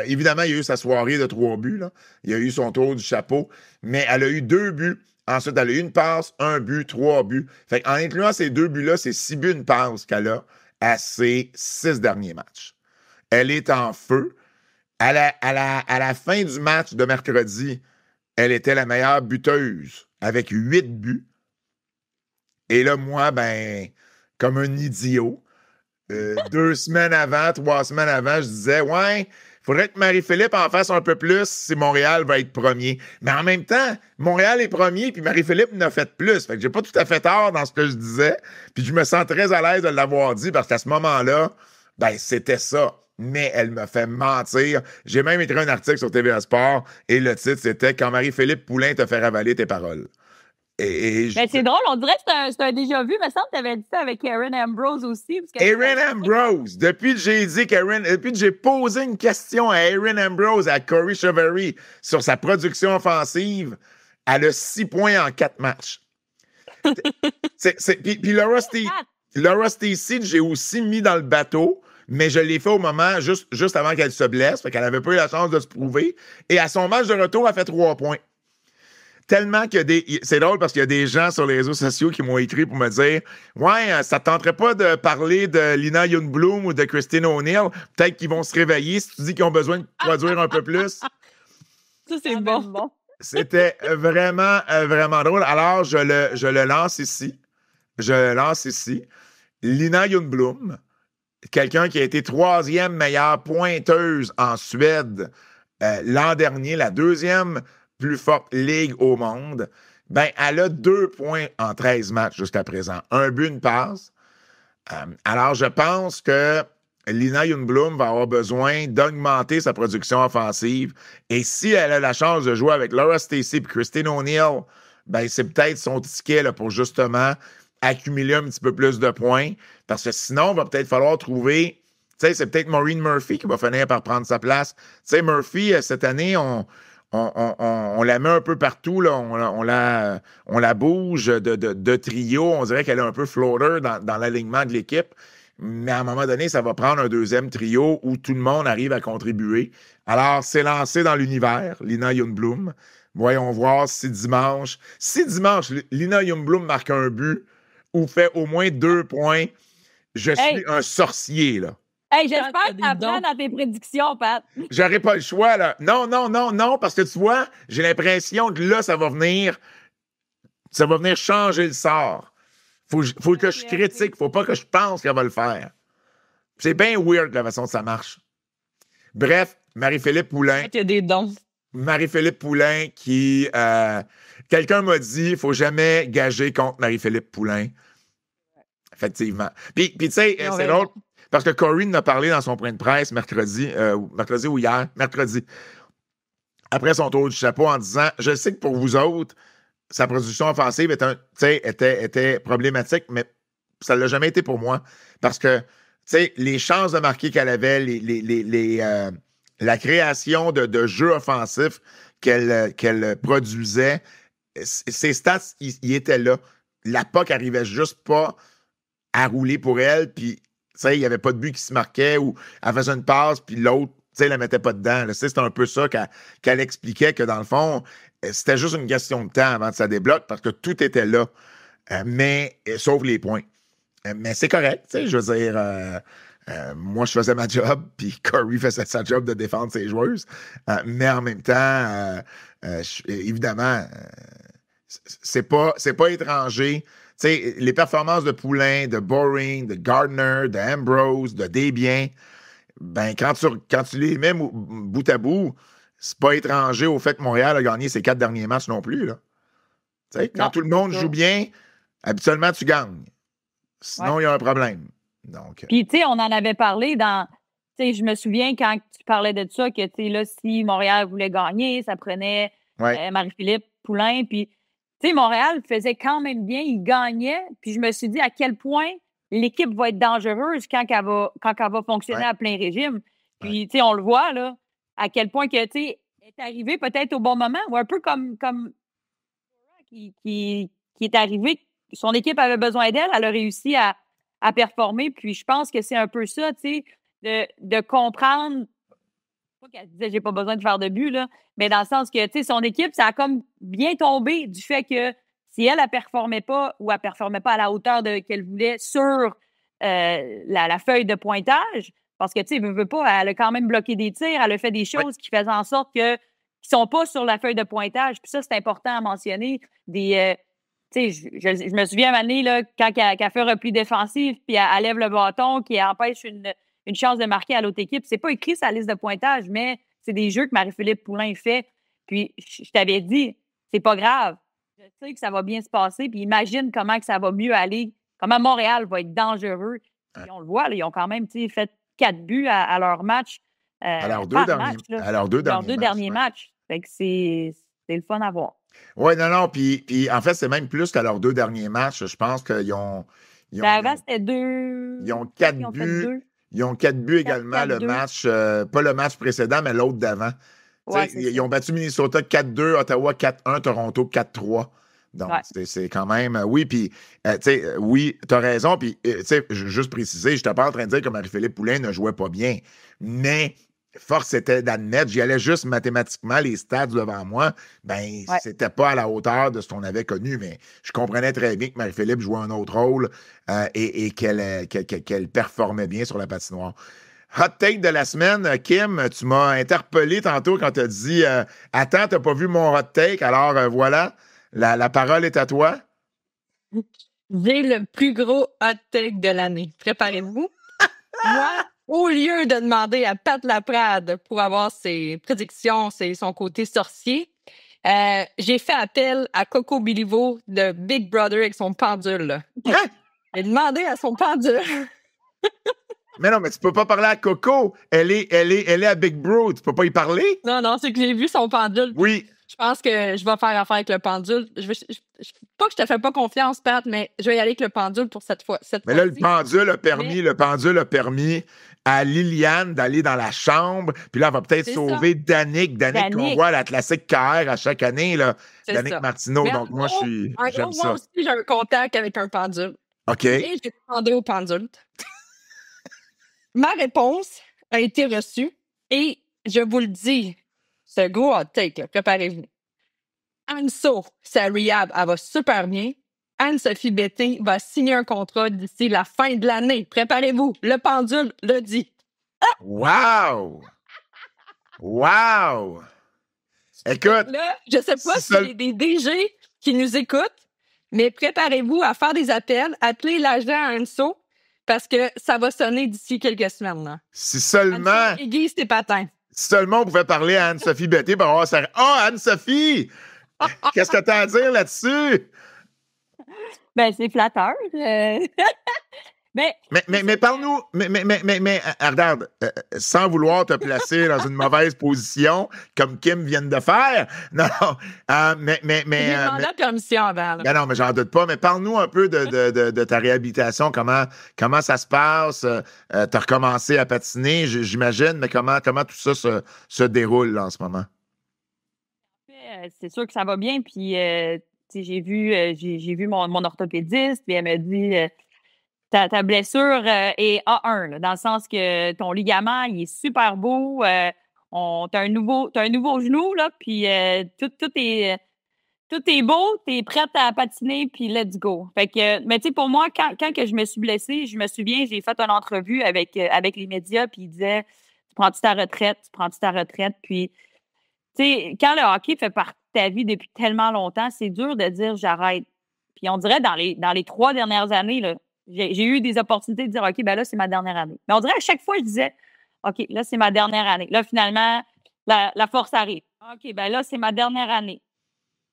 évidemment, il y a eu sa soirée de 3 buts. Là. Il y a eu son tour du chapeau, mais elle a eu 2 buts. Ensuite, elle a eu une passe, 1 but, 3 buts. Fait en incluant ces 2 buts-là, c'est 6 buts, une passe qu'elle a à ses 6 derniers matchs. Elle est en feu. À la fin du match de mercredi, elle était la meilleure buteuse avec 8 buts. Et là, moi, comme un idiot, 2 semaines avant, 3 semaines avant, je disais, ouais, il faudrait que Marie-Philippe en fasse un peu plus si Montréal va être premier. Mais en même temps, Montréal est premier, puis Marie-Philippe en a fait plus. Fait que j'ai pas tout à fait tort dans ce que je disais. Puis je me sens très à l'aise de l'avoir dit parce qu'à ce moment-là, c'était ça. Mais elle me fait mentir. J'ai même écrit un article sur TVA Sport et le titre, c'était « Quand Marie-Philippe Poulin te fait ravaler tes paroles ». C'est drôle, on dirait que c'est un déjà-vu. Il me semble que tu avais dit ça avec Erin Ambrose aussi. Erin Ambrose! Depuis que j'ai posé une question à Erin Ambrose, à Corey Chevery, sur sa production offensive, elle a 6 points en 4 matchs. Puis Laura Stacey... Laura Stacey, j'ai aussi mis dans le bateau, mais je l'ai fait au moment, juste avant qu'elle se blesse, fait qu'elle n'avait pas eu la chance de se prouver. Et à son match de retour, elle fait 3 points. Tellement que c'est drôle parce qu'il y a des gens sur les réseaux sociaux qui m'ont écrit pour me dire ouais, ça te tenterait pas de parler de Lina Youngbloom ou de Christine O'Neill? Peut-être qu'ils vont se réveiller si tu dis qu'ils ont besoin de produire un peu plus. Ça, c'est bon. C'était vraiment, vraiment drôle. Alors, je le lance ici. Lina Youngbloom, quelqu'un qui a été 3e meilleure pointeuse en Suède l'an dernier, la 2e plus forte ligue au monde, ben, elle a 2 points en 13 matchs jusqu'à présent. 1 but, une passe. Alors, je pense que Lina Youngbloom va avoir besoin d'augmenter sa production offensive. Et si elle a la chance de jouer avec Laura Stacey et Christine O'Neill, ben, c'est peut-être son ticket là, pour justement accumuler un petit peu plus de points. Parce que sinon, il va peut-être falloir trouver... Tu sais, c'est peut-être Maureen Murphy qui va finir par prendre sa place. Tu sais, Murphy, cette année, on la met un peu partout, là. On la bouge de trio. On dirait qu'elle est un peu floater dans l'alignement de l'équipe. Mais à un moment donné, ça va prendre un 2e trio où tout le monde arrive à contribuer. Alors, c'est lancé dans l'univers, Lina Youngbloom. Voyons voir si dimanche, Lina Youngbloom marque un but ou fait au moins 2 points, je suis un sorcier, là. Hey, j'espère que tu apprends dans tes prédictions, Pat. J'aurais pas le choix, là. Non, parce que tu vois, j'ai l'impression que là, ça va venir changer le sort. Faut que je critique, faut pas que je pense qu'elle va le faire. C'est bien weird la façon dont ça marche. Bref, Marie-Philippe Poulin. Il y a des dons. Marie-Philippe Poulin qui... quelqu'un m'a dit, il faut jamais gager contre Marie-Philippe Poulin. Effectivement. Puis tu sais, c'est drôle, parce que Corinne a parlé dans son point de presse mercredi ou hier, mercredi, après son tour du chapeau, en disant, je sais que pour vous autres, sa production offensive était problématique, mais ça ne l'a jamais été pour moi. Parce que, tu sais, les chances de marquer qu'elle avait, la création de jeux offensifs qu'elle produisait, ses stats, ils étaient là. La POC arrivait juste pas à rouler pour elle, puis, tu sais, il n'y avait pas de but qui se marquait, ou elle faisait une passe, puis l'autre, tu sais, elle la mettait pas dedans. C'était un peu ça qu'elle expliquait, que dans le fond, c'était juste une question de temps avant que ça débloque, parce que tout était là, mais sauf les points. Mais c'est correct, tu sais, je veux dire... moi, je faisais ma job, puis Corey faisait sa job de défendre ses joueuses. Mais en même temps, évidemment, c'est pas étranger. Tu sais, les performances de Poulin, de Boring, de Gardner, de Ambrose, de Desbiens, ben, quand tu les mets bout à bout, c'est pas étranger au fait que Montréal a gagné ses 4 derniers matchs non plus, là. Tu sais, quand tout le monde joue bien, habituellement, tu gagnes. Sinon, il y a un problème. Donc, puis, tu sais, on en avait parlé tu sais, je me souviens quand tu parlais de ça, que, tu sais, là, si Montréal voulait gagner, ça prenait Marie-Philippe Poulin. Puis, tu sais, Montréal faisait quand même bien, il gagnait. Puis, je me suis dit à quel point l'équipe va être dangereuse quand elle va fonctionner à plein régime. Puis, tu sais, on le voit, là, à quel point que, tu sais, elle est arrivée peut-être au bon moment, ou un peu comme qui est arrivé. Son équipe avait besoin d'elle, elle a réussi à performer. Puis je pense que c'est un peu ça, tu sais, de comprendre, pas qu'elle disait j'ai pas besoin de faire de but, là, mais dans le sens que, tu sais, son équipe, ça a comme bien tombé du fait que si elle performait pas ou elle performait pas à la hauteur qu'elle voulait sur la feuille de pointage, parce que, tu sais, veut pas, elle a quand même bloqué des tirs, elle a fait des choses qui faisaient en sorte qu'ils sont pas sur la feuille de pointage. Puis ça, c'est important à mentionner. Tu sais, je me souviens à un moment donné, là, quand elle fait un repli défensif, puis elle lève le bâton, qui empêche une chance de marquer à l'autre équipe. C'est pas écrit sur la liste de pointage, mais c'est des jeux que Marie-Philippe Poulin fait. Puis, je t'avais dit, c'est pas grave. Je sais que ça va bien se passer, puis imagine comment que ça va mieux aller, comment Montréal va être dangereux. Puis on le voit, là, ils ont quand même fait 4 buts à leur match. À leurs deux derniers matchs. Fait que c'est le fun à voir. Oui, non, puis en fait, c'est même plus qu'à leurs 2 derniers matchs. Je pense qu'ils ont... Avant, c'était 2... Ils ont 4 buts. Ils ont 4 buts également, le match, pas le match précédent, mais l'autre d'avant. Ouais, ils ont battu Minnesota 4-2, Ottawa 4-1, Toronto 4-3. Donc, Ouais. c'est quand même... oui, puis, tu sais, oui, t'as raison. Puis, tu sais, juste préciser, je n'étais pas en train de dire que Marie-Philippe Poulin ne jouait pas bien. Mais force était d'admettre, j'y allais juste mathématiquement, les stats devant moi, ben, Ouais. c'était pas à la hauteur de ce qu'on avait connu. Mais je comprenais très bien que Marie-Philippe jouait un autre rôle et qu'elle performait bien sur la patinoire. Hot take de la semaine, Kim, tu m'as interpellé tantôt quand tu as dit attends, t'as pas vu mon hot take, alors voilà, la parole est à toi. J'ai le plus gros hot take de l'année. Préparez-vous. Moi, au lieu de demander à Pat Laprade pour avoir ses prédictions, son côté sorcier, j'ai fait appel à Coco Bilivo de Big Brother avec son pendule. Là. Hein? J'ai demandé à son pendule. Mais non, mais tu peux pas parler à Coco. Elle est à Big Bro. Tu peux pas y parler? Non, c'est que j'ai vu son pendule. Oui. Je pense que je vais faire affaire avec le pendule. Pas que je te fais pas confiance, Pat, mais je vais y aller avec le pendule pour cette fois. Mais là, le pendule a permis à Liliane d'aller dans la chambre. Puis là, elle va peut-être C'est sauver Danick qu'on Danick. voit à la classique KR à chaque année, là. C'est Danick ça. Martineau. Mais Donc, moi, j'aime ça. moi aussi, j'ai un contact avec un pendule. OK. Et j'ai demandé au pendule. Ma réponse a été reçue et je vous le dis, ce gros hot take, là, préparez-vous. Anso, sa rehab, elle va super bien. Anne-Sophie Betting va signer un contrat d'ici la fin de l'année. Préparez-vous, le pendule le dit. Wow! Wow! Écoute, Là, je sais pas s'il y a des DG qui nous écoutent, mais préparez-vous à faire des appels, appeler l'agent à Anso, parce que ça va sonner d'ici quelques semaines. Là. si seulement... Anso aiguise tes patins. Si seulement on pouvait parler à Anne-Sophie Betté pour avoir ça. Ah, Anne-Sophie! Qu'est-ce que tu as à dire là-dessus? Ben, c'est flatteur. Mais parle-nous, regarde, sans vouloir te placer dans une mauvaise position, comme Kim vient de faire, non, J'ai demandé la permission avant. Là. Ben non, mais j'en doute pas, mais parle-nous un peu de ta réhabilitation, comment ça se passe, t'as recommencé à patiner, j'imagine, mais comment tout ça se déroule là, en ce moment? C'est sûr que ça va bien, puis j'ai vu mon orthopédiste, puis elle m'a dit ta blessure est A1, là, dans le sens que ton ligament, il est super beau. T'as un nouveau genou, là, puis tout est beau, t'es prête à patiner, puis let's go. Fait que, mais tu sais, pour moi, quand que je me suis blessée, je me souviens, j'ai fait une entrevue avec les médias, puis ils disaient, tu prends-tu ta retraite? Puis, tu sais, quand le hockey fait partie de ta vie depuis tellement longtemps, c'est dur de dire j'arrête. Puis on dirait dans les 3 dernières années, là, j'ai eu des opportunités de dire OK, ben là, c'est ma dernière année. Mais on dirait à chaque fois, je disais OK, là, c'est ma dernière année. Là, finalement, la force arrive. OK, ben là, c'est ma dernière année.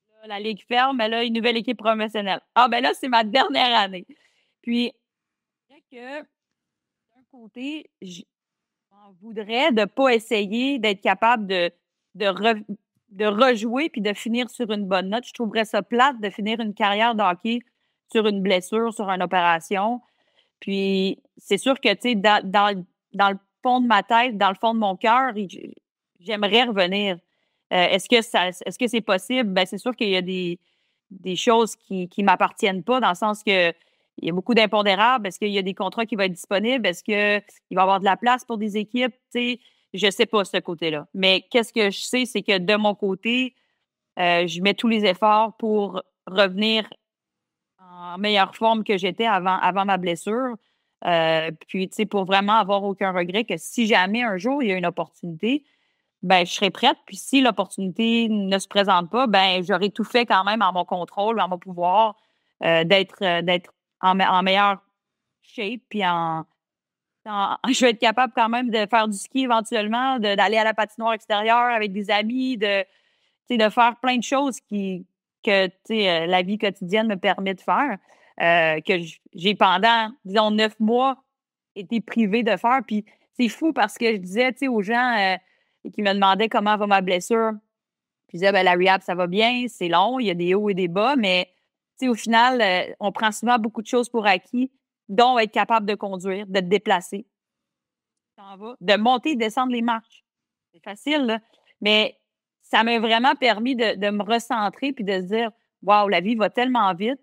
Là, la Ligue ferme, mais là, une nouvelle équipe professionnelle. Ah, ben là, c'est ma dernière année. Puis, c'est vrai que d'un côté, j'en voudrais de ne pas essayer d'être capable de rejouer puis de finir sur une bonne note. Je trouverais ça plate de finir une carrière de hockey sur une blessure, sur une opération. Puis, c'est sûr que, tu sais, dans le fond de ma tête, dans le fond de mon cœur, j'aimerais revenir. Est-ce que c'est possible? Ben, c'est sûr qu'il y a des choses qui m'appartiennent pas, dans le sens que il y a beaucoup d'impondérables. Est-ce qu'il y a des contrats qui vont être disponibles? Est-ce qu'il va y avoir de la place pour des équipes? Tu sais, je sais pas ce côté-là. Mais qu'est-ce que je sais, c'est que de mon côté, je mets tous les efforts pour revenir en meilleure forme que j'étais avant ma blessure. Puis, tu sais, pour vraiment avoir aucun regret que si jamais un jour il y a une opportunité, ben je serai prête. Puis si l'opportunité ne se présente pas, ben j'aurai tout fait quand même en mon contrôle, en mon pouvoir, d'être en meilleure shape. Puis je vais être capable quand même de faire du ski éventuellement, d'aller à la patinoire extérieure avec des amis, de faire plein de choses que la vie quotidienne me permet de faire, que j'ai pendant, disons, 9 mois été privée de faire. Puis c'est fou parce que je disais aux gens qui me demandaient comment va ma blessure, puis je disais, ben, la rehab, ça va bien, c'est long, il y a des hauts et des bas, mais au final, on prend souvent beaucoup de choses pour acquis, dont être capable de conduire, de te déplacer, de monter et descendre les marches. C'est facile, là, mais ça m'a vraiment permis de me recentrer puis de se dire, wow, la vie va tellement vite.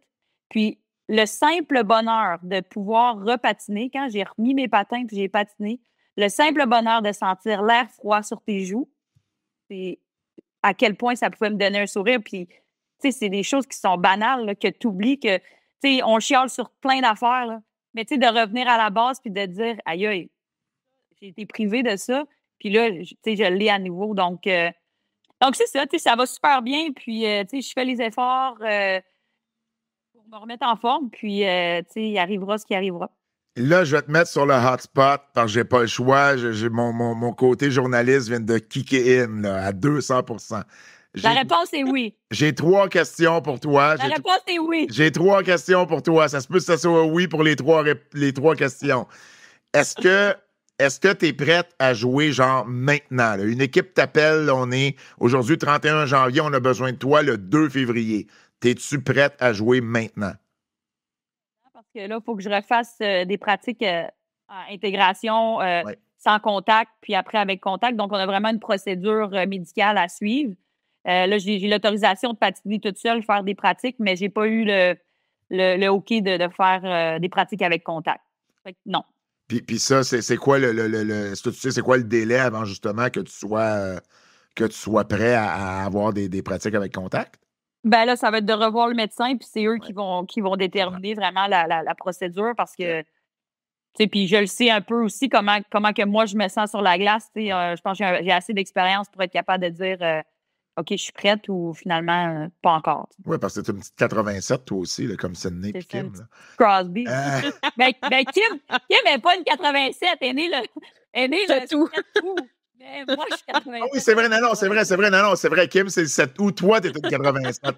Puis le simple bonheur de pouvoir repatiner, quand j'ai remis mes patins puis j'ai patiné, le simple bonheur de sentir l'air froid sur tes joues, c'est à quel point ça pouvait me donner un sourire. Puis, tu sais, c'est des choses qui sont banales, là, que tu oublies, que, tu sais, on chiale sur plein d'affaires, là. Mais, tu sais, de revenir à la base puis de dire, aïe, aïe, j'ai été privée de ça. Puis là, tu sais, je l'ai à nouveau. Donc c'est ça, tu sais, ça va super bien. Puis, tu sais, je fais les efforts pour me remettre en forme. Puis, tu sais, il arrivera ce qui arrivera. Là, je vais te mettre sur le hotspot parce que j'ai pas le choix. Mon côté journaliste vient de kicker in là, à 200%. La réponse est oui. J'ai 3 questions pour toi. La réponse est oui. J'ai 3 questions pour toi. Ça se peut que ça soit oui pour les trois questions. Est-ce que tu es prête à jouer genre maintenant? Là? Une équipe t'appelle, on est aujourd'hui 31 janvier, on a besoin de toi le 2 février. T'es-tu prête à jouer maintenant? Parce que là, il faut que je refasse des pratiques en intégration Ouais. sans contact, puis après avec contact. Donc, on a vraiment une procédure médicale à suivre. Là, j'ai l'autorisation de patiner toute seule, faire des pratiques, mais j'ai pas eu le OK de faire des pratiques avec contact. Fait que non. Puis ça, c'est quoi est-ce que tu sais c'est quoi le délai avant justement que tu sois prêt à avoir des pratiques avec contact? Ben là, ça va être de revoir le médecin, puis c'est eux qui vont déterminer vraiment la procédure parce que, tu sais, puis je le sais un peu aussi comment que moi je me sens sur la glace. Tu sais, je pense que j'ai assez d'expérience pour être capable de dire OK, je suis prête ou finalement pas encore. Oui, parce que c'est une petite 87, toi aussi, là, comme Sydney et Kim. Là. Crosby. Ben, Kim n'est pas une 87. Elle est née le tout. 7 août. Mais moi, je suis 87. Ah oui, c'est vrai, non, c'est vrai, Kim, c'est le 7 août. Toi, t'es une 87.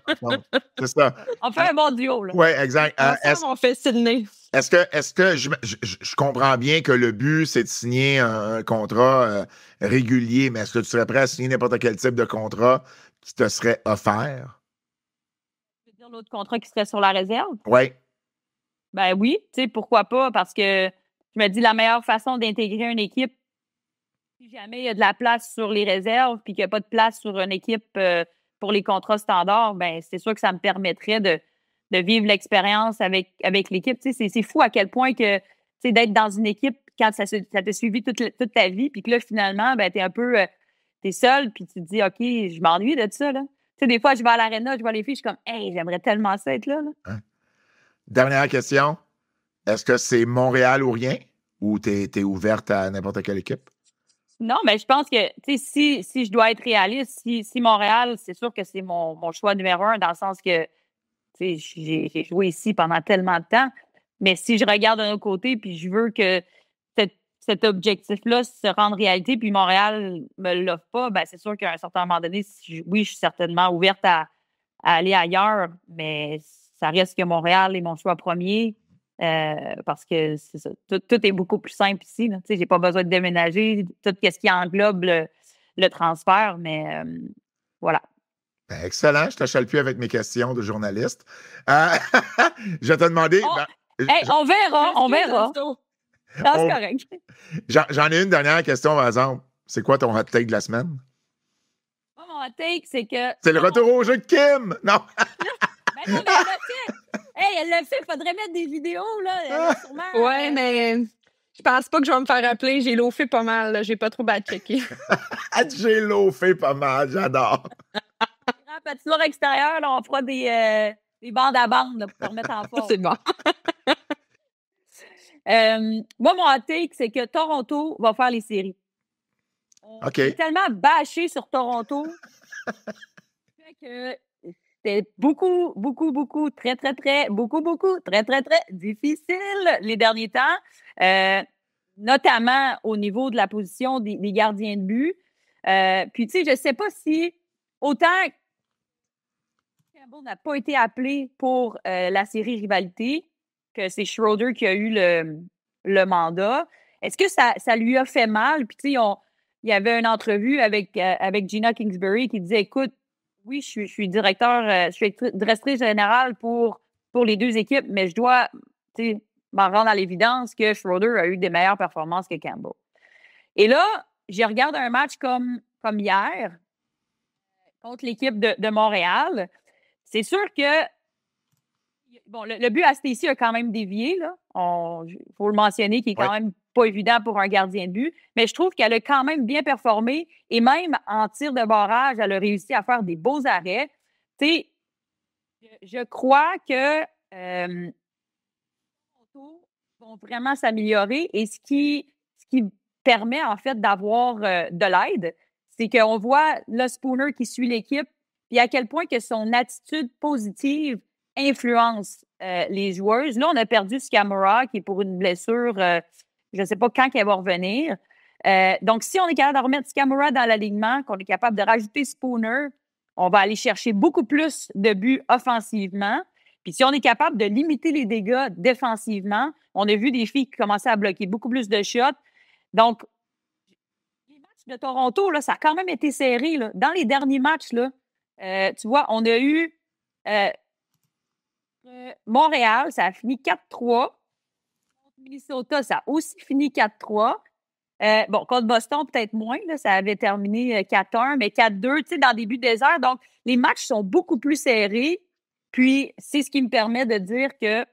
C'est ça. On fait un bon duo, là. Oui, exact. On fait Sydney. Est-ce que je comprends bien que le but, c'est de signer un contrat régulier, mais est-ce que tu serais prêt à signer n'importe quel type de contrat qui te serait offert? Tu veux dire l'autre contrat qui serait sur la réserve? Oui. Ben oui, tu sais, pourquoi pas? Parce que je me dis la meilleure façon d'intégrer une équipe, si jamais il y a de la place sur les réserves puis qu'il n'y a pas de place sur une équipe pour les contrats standards, ben c'est sûr que ça me permettrait de vivre l'expérience avec l'équipe. Tu sais, c'est fou à quel point que, tu sais, d'être dans une équipe quand ça t'a suivi toute ta vie, puis que là, finalement, ben, t'es seul, puis tu te dis, OK, je m'ennuie de ça, là. Tu sais, des fois, je vais à l'aréna, je vois les filles, je suis comme, hey, j'aimerais tellement ça être là. Hein? Dernière question. Est-ce que c'est Montréal ou rien? Ou t'es ouverte à n'importe quelle équipe? Non, mais je pense que, tu sais, si je dois être réaliste, si Montréal, c'est sûr que c'est mon choix numéro 1, dans le sens que, tu sais, j'ai joué ici pendant tellement de temps. Mais si je regarde d'un autre côté, puis je veux que cet objectif-là se rende réalité, puis Montréal me l'offre pas, ben c'est sûr qu'à un certain moment donné, oui, je suis certainement ouverte à aller ailleurs, mais ça reste que Montréal est mon choix premier. Parce que c'est ça. Tout est beaucoup plus simple ici. Tu sais, j'ai pas besoin de déménager, tout ce qui englobe le transfert, mais voilà. Ben, excellent, je t'achale plus avec mes questions de journaliste. Je vais te demander. On verra. Non, c'est correct. J'en ai une dernière question, par exemple. C'est quoi ton hot take de la semaine? Moi, mon hot take, c'est que. C'est le retour au jeu de Kim! Non! Ben non, mais elle l'a fait! Hey, elle l'a fait! Faudrait mettre des vidéos, là. Sûrement. Ouais, mais je pense pas que je vais me faire appeler. J'ai loafé pas mal. Là. J'ai pas trop à checker. J'ai loafé pas mal, j'adore. Grand patinoire extérieur, là, on fera des bandes à bandes là, pour te remettre en forme. C'est bon. Moi, mon hot take, c'est que Toronto va faire les séries. On est tellement bâché sur Toronto que c'était beaucoup, très, très difficile les derniers temps, notamment au niveau de la position des gardiens de but. Puis, tu sais, je sais pas si autant Campbell n'a pas été appelé pour la série Rivalité, que c'est Schroeder qui a eu le mandat. Est-ce que ça lui a fait mal? Puis, tu sais, il y avait une entrevue avec Gina Kingsbury qui disait, écoute, oui, je suis directrice générale pour les deux équipes, mais je dois, tu sais, m'en rendre à l'évidence que Schroeder a eu des meilleures performances que Campbell. Et là, j'ai regardé un match comme hier contre l'équipe de Montréal. c'est sûr que bon, le but à Stacey a quand même dévié, là. Faut le mentionner, qui est quand même pas évident pour un gardien de but. Mais je trouve qu'elle a quand même bien performé. Et même en tir de barrage, elle a réussi à faire des beaux arrêts. Tu sais, je crois que vont vraiment s'améliorer. Et ce qui permet, en fait, d'avoir de l'aide, c'est qu'on voit le Spooner qui suit l'équipe, puis à quel point que son attitude positive influence les joueuses. Là, on a perdu Scamora, qui est pour une blessure, je ne sais pas quand elle va revenir. Donc, si on est capable de remettre Scamora dans l'alignement, qu'on est capable de rajouter Spooner, on va aller chercher beaucoup plus de buts offensivement. Puis si on est capable de limiter les dégâts défensivement, on a vu des filles qui commençaient à bloquer beaucoup plus de shots. Donc, les matchs de Toronto, là, ça a quand même été serré. Là. Dans les derniers matchs, là, tu vois, on a eu Montréal, ça a fini 4-3. Minnesota, ça a aussi fini 4-3. Bon, contre Boston, peut-être moins. Là, ça avait terminé 4-1, mais 4-2, tu sais, dans des buts déserts. Donc, les matchs sont beaucoup plus serrés. Puis, c'est ce qui me permet de dire que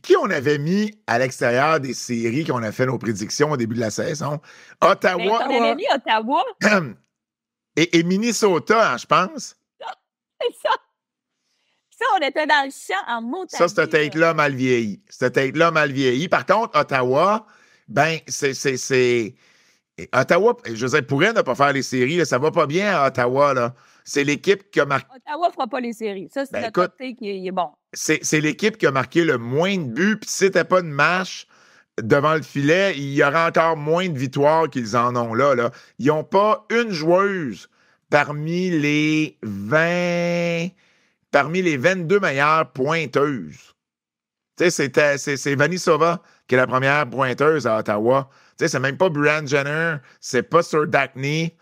qui on avait mis à l'extérieur des séries qu'on a fait nos prédictions au début de la saison? Ottawa. Ben, on avait mis Ottawa. Et Minnesota, hein, je pense. C'est ça. Ça, on était dans le champ en montagne. Ça, cette tête-là mal vieillie. Cette tête-là mal vieillie. Par contre, Ottawa, ben, c'est... Ottawa, je veux dire, pourrait ne pas faire les séries. Là, ça va pas bien à Ottawa. Là. C'est l'équipe qui a marqué... Ottawa fera pas les séries. Ça, c'est notre côté qui est bon. C'est l'équipe qui a marqué le moins de buts. Puis si c'était pas de match devant le filet, il y aurait encore moins de victoires qu'ils en ont là. Ils n'ont pas une joueuse parmi les 22 meilleures pointeuses. Tu sais, c'est Vanisova qui est la première pointeuse à Ottawa. Tu sais, c'est même pas Brianne Jenner, c'est pas Sir Dackney.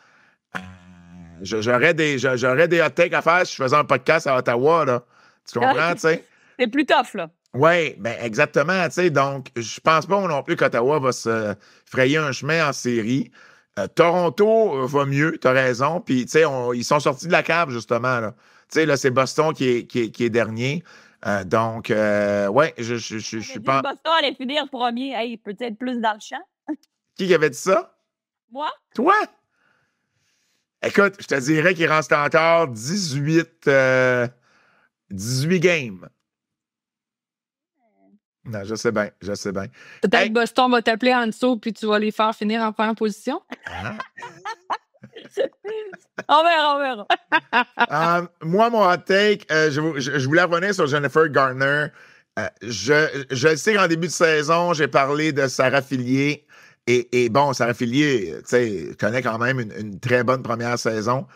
J'aurais des hot takes à faire si je faisais un podcast à Ottawa, là. Tu comprends, tu sais? C'est plus tough, là. Oui, ben exactement, tu sais. Donc, je pense pas non plus qu'Ottawa va se frayer un chemin en série. Toronto va mieux, t'as raison. Puis, tu sais, ils sont sortis de la cave, justement, là. Tu sais, là, c'est Boston qui est dernier. Donc, ouais, je suis pas... Boston allait finir premier. Hey, peut-être plus dans le champ. Qui avait dit ça? Moi? Toi? Écoute, je te dirais qu'il reste encore 18 games. Non, je sais bien. Peut-être Boston va t'appeler en dessous puis tu vas les faire finir en première position. On verra. Moi, mon hot take, je voulais revenir sur Jennifer Garner. Je sais qu'en début de saison, j'ai parlé de Sarah Fillier. Et bon, Sarah Fillier, tu sais, connaît quand même une très bonne première saison.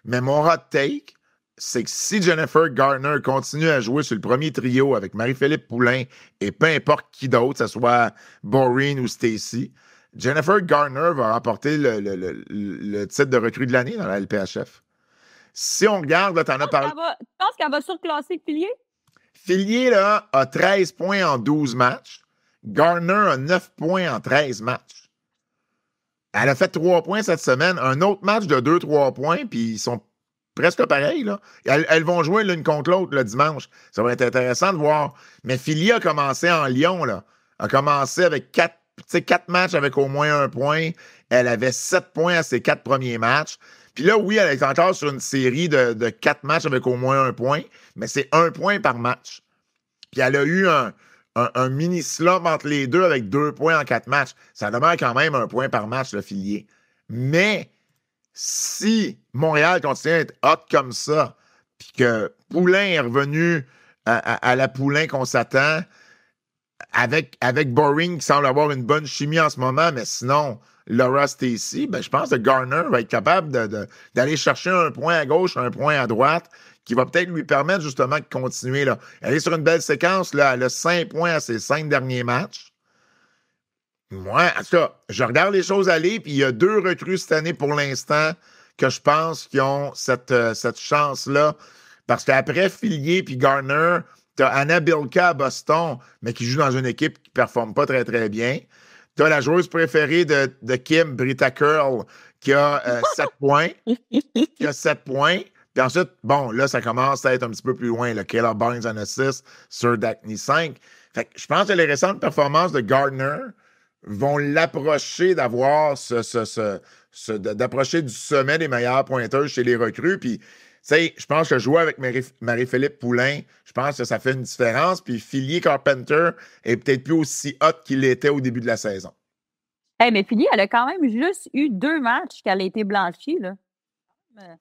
Mais mon hot take, c'est que si Jennifer Garner continue à jouer sur le premier trio avec Marie-Philippe Poulin et peu importe qui d'autre, que ce soit Maureen ou Stacey, Jennifer Garner va remporter le titre de recrue de l'année dans la LPHF. Si on regarde, là, t'en as parlé. Tu penses qu'elle va surclasser Fillier? Fillier, là, a 13 points en 12 matchs. Garner a 9 points en 13 matchs. Elle a fait 3 points cette semaine. Un autre match de 2-3 points, puis ils sont presque pareils. Là. Elles vont jouer l'une contre l'autre le dimanche. Ça va être intéressant de voir. Mais Fillier a commencé en Lyon. Là. A commencé avec 4 matchs avec au moins 1 point. Elle avait 7 points à ses 4 premiers matchs. Puis là, oui, elle est encore sur une série de 4 matchs avec au moins 1 point, mais c'est 1 point par match. Puis elle a eu un mini slump entre les deux avec 2 points en 4 matchs. Ça demeure quand même 1 point par match, le Fillier. Mais si Montréal continue à être hot comme ça, puis que Poulin est revenu à la Poulin qu'on s'attend, avec Boring qui semble avoir une bonne chimie en ce moment, mais sinon, Laura Stacey, ben, je pense que Garner va être capable d'aller chercher 1 point à gauche, 1 point à droite, qui va peut-être lui permettre justement de continuer. Là. Elle est sur une belle séquence. Là. Elle a 5 points à ses 5 derniers matchs. Moi, en tout cas, je regarde les choses aller, puis il y a 2 recrues cette année pour l'instant que je pense qui ont cette chance-là. Parce qu'après Fillier puis Garner, tu as Anna Bilka à Boston, mais qui joue dans une équipe qui ne performe pas très, très bien. Tu as la joueuse préférée de Kim, Brita Curl, qui a 7 points. Qui a 7 points. Puis ensuite, bon, là, ça commence à être un petit peu plus loin. Kayla Barnes en a 6, Sir Daphne 5. Fait que je pense que les récentes performances de Gardner vont l'approcher d'avoir d'approcher du sommet des meilleures pointeuses chez les recrues. Puis, tu sais, je pense que jouer avec Marie-Philippe Poulain, je pense que ça fait une différence. Puis, Philly Carpenter est peut-être plus aussi hot qu'il était au début de la saison. Hey, mais Philly, elle a quand même juste eu 2 matchs qu'elle a été blanchie, là.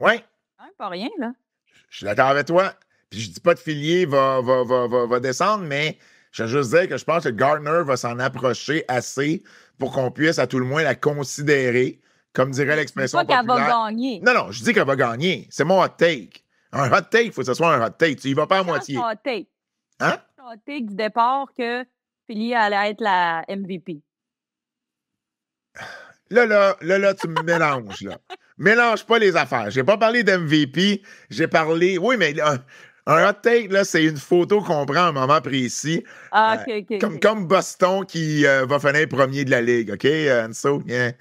Oui. Quand même pas rien, là. Je suis d'accord avec toi. Puis, je dis pas que Philly va descendre, mais je veux juste dire que je pense que Gardner va s'en approcher assez pour qu'on puisse, à tout le moins, la considérer, comme dirait l'expression populaire. Pas qu'elle va gagner. Non, je dis qu'elle va gagner. C'est mon hot take. Un hot take, il faut que ce soit un hot take. Tu y vas pas à moitié. C'est un hot take. Hein? C'est un hot take du départ que Philly allait être la MVP. Là, tu me mélanges, là. Mélange pas les affaires. J'ai pas parlé d'MVP. J'ai parlé... Oui, mais un hot take, là, c'est une photo qu'on prend à un moment précis. Ah, OK. Comme Boston qui va finir premier de la Ligue, OK, Anso? Yeah.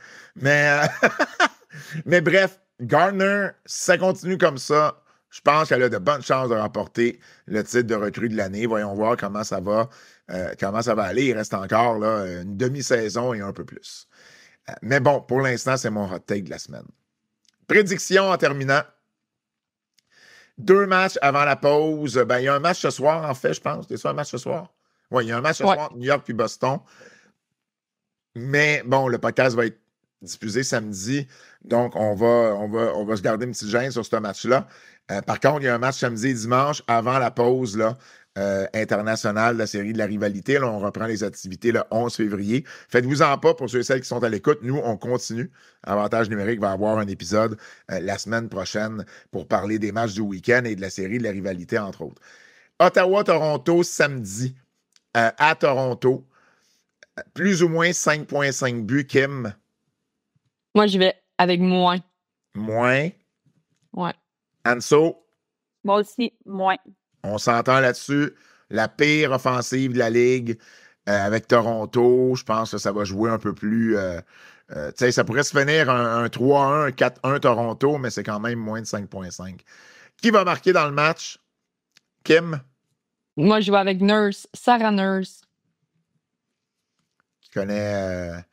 Mais bref, Gardner, si ça continue comme ça, je pense qu'elle a de bonnes chances de remporter le titre de recrue de l'année. Voyons voir comment ça va aller. Il reste encore là, une demi-saison et un peu plus. Mais bon, pour l'instant, c'est mon hot take de la semaine. Prédiction en terminant. 2 matchs avant la pause. Ben, il y a un match ce soir, en fait, je pense. C'est ça, un match ce soir? Oui, il y a un match ce soir, New York puis Boston. Mais bon, le podcast va être diffusé samedi. Donc, on va se garder une petite gêne sur ce match-là. Par contre, il y a un match samedi et dimanche avant la pause là, internationale de la série de la rivalité. Là, on reprend les activités le 11 février. Faites-vous-en pas pour ceux et celles qui sont à l'écoute. Nous, on continue. Avantage numérique va avoir un épisode la semaine prochaine pour parler des matchs du week-end et de la série de la rivalité, entre autres. Ottawa-Toronto, samedi, à Toronto. Plus ou moins 5,5 buts, Kim? Moi, j'y vais avec moins. Moins? Ouais. Anso? Moi aussi, moins. On s'entend là-dessus. La pire offensive de la Ligue avec Toronto, je pense que ça va jouer un peu plus... tu sais, ça pourrait se finir un 3-1, un 4-1 Toronto, mais c'est quand même moins de 5,5. Qui va marquer dans le match? Kim? Moi, je vais avec Nurse, Sarah Nurse. Qui connaît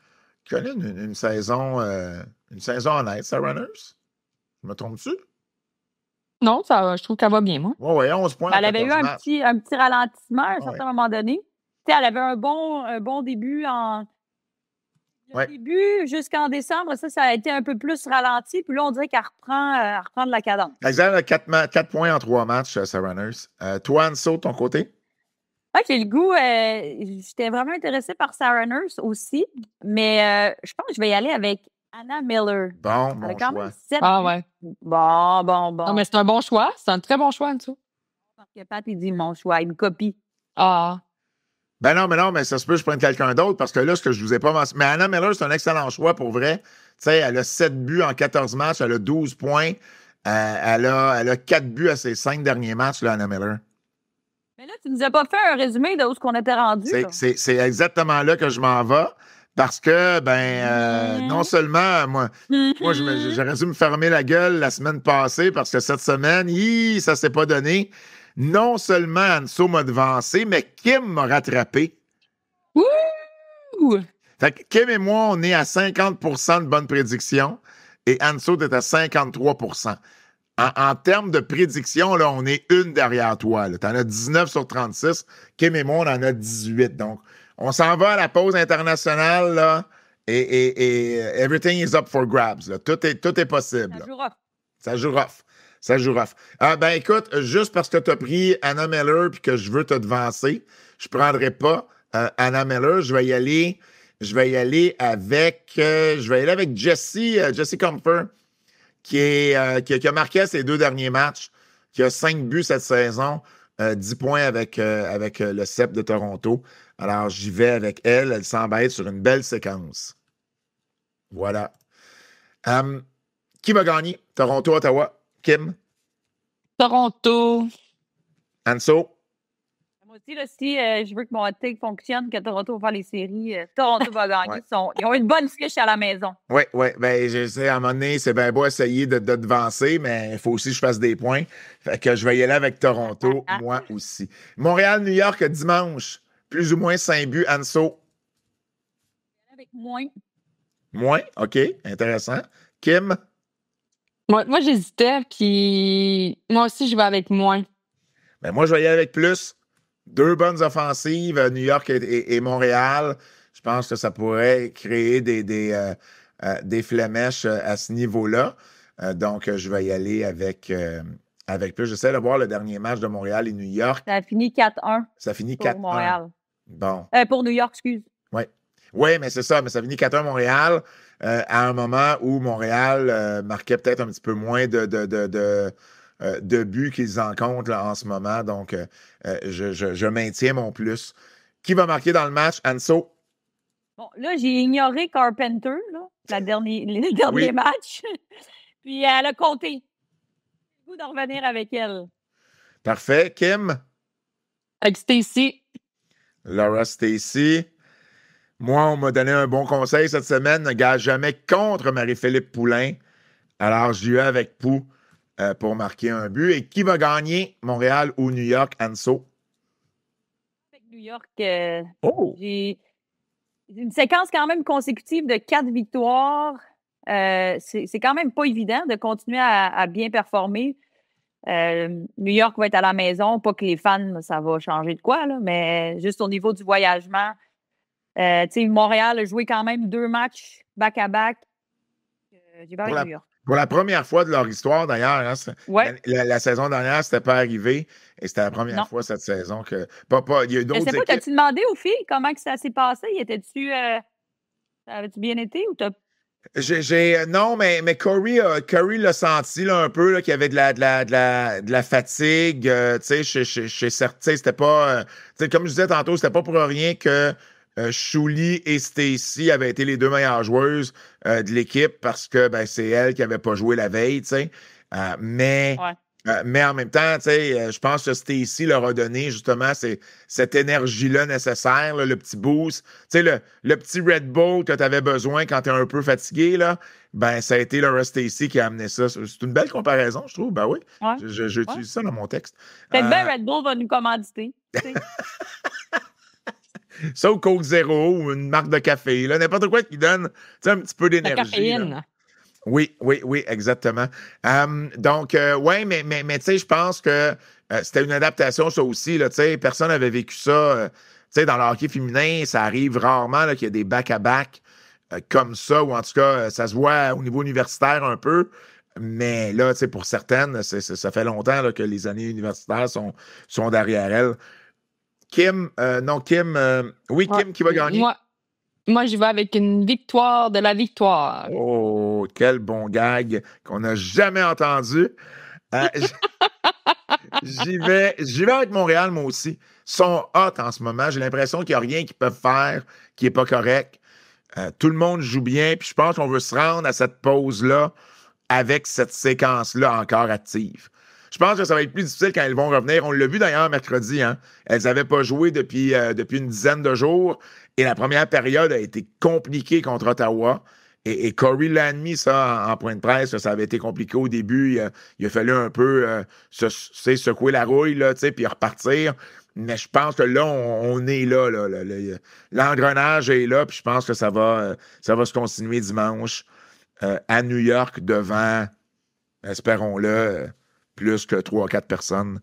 une saison honnête, Sarah Nurse? Je me trompe-tu? Non, je trouve qu'elle va bien, moi. Oui, 11 points. Elle avait eu un petit ralentissement à un certain moment donné. Tu sais, elle avait un bon début début jusqu'en décembre. Ça a été un peu plus ralenti. Puis là, on dirait qu'elle reprend de la cadence. Exact, 4 points en 3 matchs, Sarah Nurse. Toi, Anso, de ton côté? Oui, j'ai le goût. J'étais vraiment intéressée par Sarah Nurse aussi. Mais je pense que je vais y aller avec Anna Miller. Bon choix. Ouais. Bon. Non, mais c'est un bon choix. C'est un très bon choix, Anso. Parce que Pat, il dit mon choix. Il me copie. Ah. Ben non, mais ça se peut que je prenne quelqu'un d'autre parce que là, ce que je vous ai pas mentionné. Mais Anna Miller, c'est un excellent choix pour vrai. Tu sais, elle a 7 buts en 14 matchs, elle a 12 points. Elle a 4 buts à ses 5 derniers matchs, là, Anna Miller. Mais là, tu nous as pas fait un résumé de où qu'on était rendu. C'est exactement là que je m'en vais. Parce que, non seulement, moi j'aurais dû me fermer la gueule la semaine passée parce que cette semaine, ça s'est pas donné. Non seulement Anso m'a devancé, mais Kim m'a rattrapé. Wouh! Fait que Kim et moi, on est à 50% de bonnes prédictions et Anso est à 53%. En termes de prédiction, là, on est une derrière toi. Tu en as 19 sur 36. Kim et moi, on en a 18. Donc, on s'en va à la pause internationale, là, et everything is up for grabs. Là. Tout est possible. Ça joue rough. Ben écoute, juste parce que tu as pris Anna Miller et que je veux te devancer, je ne prendrai pas Anna Miller. Je vais y aller avec Jessie Comfer, qui a marqué ses 2 derniers matchs, qui a 5 buts cette saison, 10 points avec le CEP de Toronto. Alors, j'y vais avec elle. Elle semble être sur une belle séquence. Voilà. Qui va gagner? Toronto, Ottawa? Kim? Toronto. Anso? Moi Moi aussi, là, si je veux que mon hot take fonctionne, que Toronto va faire les séries, Toronto va gagner. Ouais. Ils ont une bonne fiche à la maison. Oui, oui. Ben, je sais, à un moment donné, c'est bien beau essayer de devancer, mais il faut aussi que je fasse des points. Fait que je vais y aller avec Toronto, moi aussi. Montréal-New York, dimanche. Plus ou moins 5 buts, Anso. Avec moins. Moins? OK, intéressant. Kim? Moi j'hésitais, puis moi aussi, je vais avec moins. Ben, moi, je vais y aller avec plus. 2 bonnes offensives, New York et Montréal. Je pense que ça pourrait créer des flémèches à ce niveau-là. Donc, je vais y aller avec plus. J'essaie de voir le dernier match de Montréal et New York. Ça a fini 4-1 Ça finit pour 4-1. Montréal. Bon. Pour New York, excuse. Oui. Oui, mais c'est ça. Mais ça finit 4-1 Montréal à un moment où Montréal marquait peut-être un petit peu moins de buts qu'ils en comptent là, en ce moment. Donc, je maintiens mon plus. Qui va marquer dans le match? Anso? Bon, là, j'ai ignoré Carpenter, là, le dernier match. Puis elle a compté. J'ai le goût d'en revenir avec elle. Parfait. Kim? Avec Stacy. Laura Stacy. Moi, on m'a donné un bon conseil cette semaine. Ne gage jamais contre Marie-Philippe Poulain. Alors, j'y vais avec Pou pour marquer un but. Et qui va gagner, Montréal ou New York, Anso? Avec New York, Oh! j'ai une séquence quand même consécutive de 4 victoires. C'est quand même pas évident de continuer à bien performer. New York va être à la maison. Pas que les fans, ça va changer de quoi, là, mais juste au niveau du voyagement. Montréal a joué quand même 2 matchs back-à-back. J'ai pas avec New York. Pour la première fois de leur histoire, d'ailleurs, hein, la saison dernière, c'était pas arrivé. Et c'était la première fois cette saison que. Il y a eu d'autres équipes. T'as-tu demandé aux filles comment que ça s'est passé? Avais-tu bien été ou t'as. Non, mais Curry l'a senti là, un peu là, qu'il y avait de la fatigue. Chez certains, c'était pas. Comme je disais tantôt, c'était pas pour rien que Shuli et Stacy avaient été les 2 meilleures joueuses de l'équipe parce que c'est elles qui n'avaient pas joué la veille, mais en même temps, je pense que Stacy leur a donné justement cette énergie-là nécessaire, là, le petit boost. Le petit Red Bull que tu avais besoin quand tu es un peu fatigué, là, ça a été Laura Stacy qui a amené ça. C'est une belle comparaison, je trouve. Ben oui, j'utilise ça dans mon texte. Peut-être bien Red Bull va nous commanditer. Ça ou Coke Zero ou une marque de café, là, n'importe quoi qui donne un petit peu d'énergie. La caféine. Oui, exactement. Donc, mais tu sais, je pense que c'était une adaptation, ça aussi. Là, personne n'avait vécu ça. Dans le hockey féminin, ça arrive rarement là, qu'il y ait des back-à-back comme ça, ou en tout cas, ça se voit au niveau universitaire un peu. Mais là, pour certaines, ça fait longtemps là, que les années universitaires sont derrière elles. Kim, Kim qui va gagner. Moi, j'y vais avec une victoire de la victoire. Oh, quel bon gag qu'on n'a jamais entendu. J'y vais avec Montréal, moi aussi. Ils sont hot en ce moment. J'ai l'impression qu'il n'y a rien qu'ils peuvent faire qui n'est pas correct. Tout le monde joue bien. Puis je pense qu'on veut se rendre à cette pause-là avec cette séquence-là encore active. Je pense que ça va être plus difficile quand elles vont revenir. On l'a vu d'ailleurs mercredi. Hein? Elles n'avaient pas joué depuis une dizaine de jours. Et la première période a été compliquée contre Ottawa. Et Corey l'a admis, ça, en point de presse. Ça avait été compliqué au début. Il a fallu un peu secouer la rouille, là, puis repartir. Mais je pense que là, on est là. L'engrenage est là. Puis je pense que ça va se continuer dimanche à New York devant, espérons-le, plus que 3 ou 4 personnes.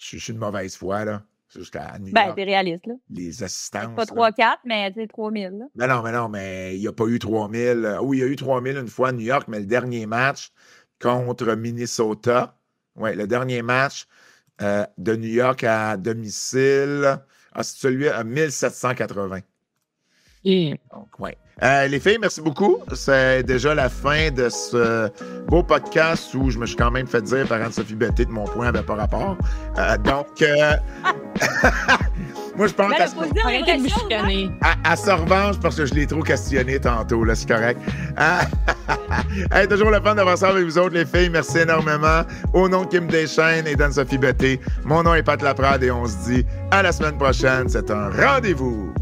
Je suis de mauvaise foi, là. C'est jusqu'à New York. T'es réaliste, là. Les assistances. Pas 3-4, mais c'est 3000, là. Mais il n'y a pas eu 3000. Oui, il y a eu 3000 une fois à New York, mais le dernier match contre Minnesota, le dernier match de New York à domicile, c'est celui à 1780. Donc, les filles, merci beaucoup. C'est déjà la fin de ce beau podcast où je me suis quand même fait dire par Anne-Sophie Betté de mon point n'avait pas rapport. Moi, je pense qu'elle se revanche parce que je l'ai trop questionné tantôt, là, c'est correct. Hey, toujours le fun d'avoir ça avec vous autres, les filles. Merci énormément. Au nom de Kim Deschênes et d'Anne-Sophie Betté, mon nom est Pat Laprade et on se dit à la semaine prochaine. C'est un rendez-vous.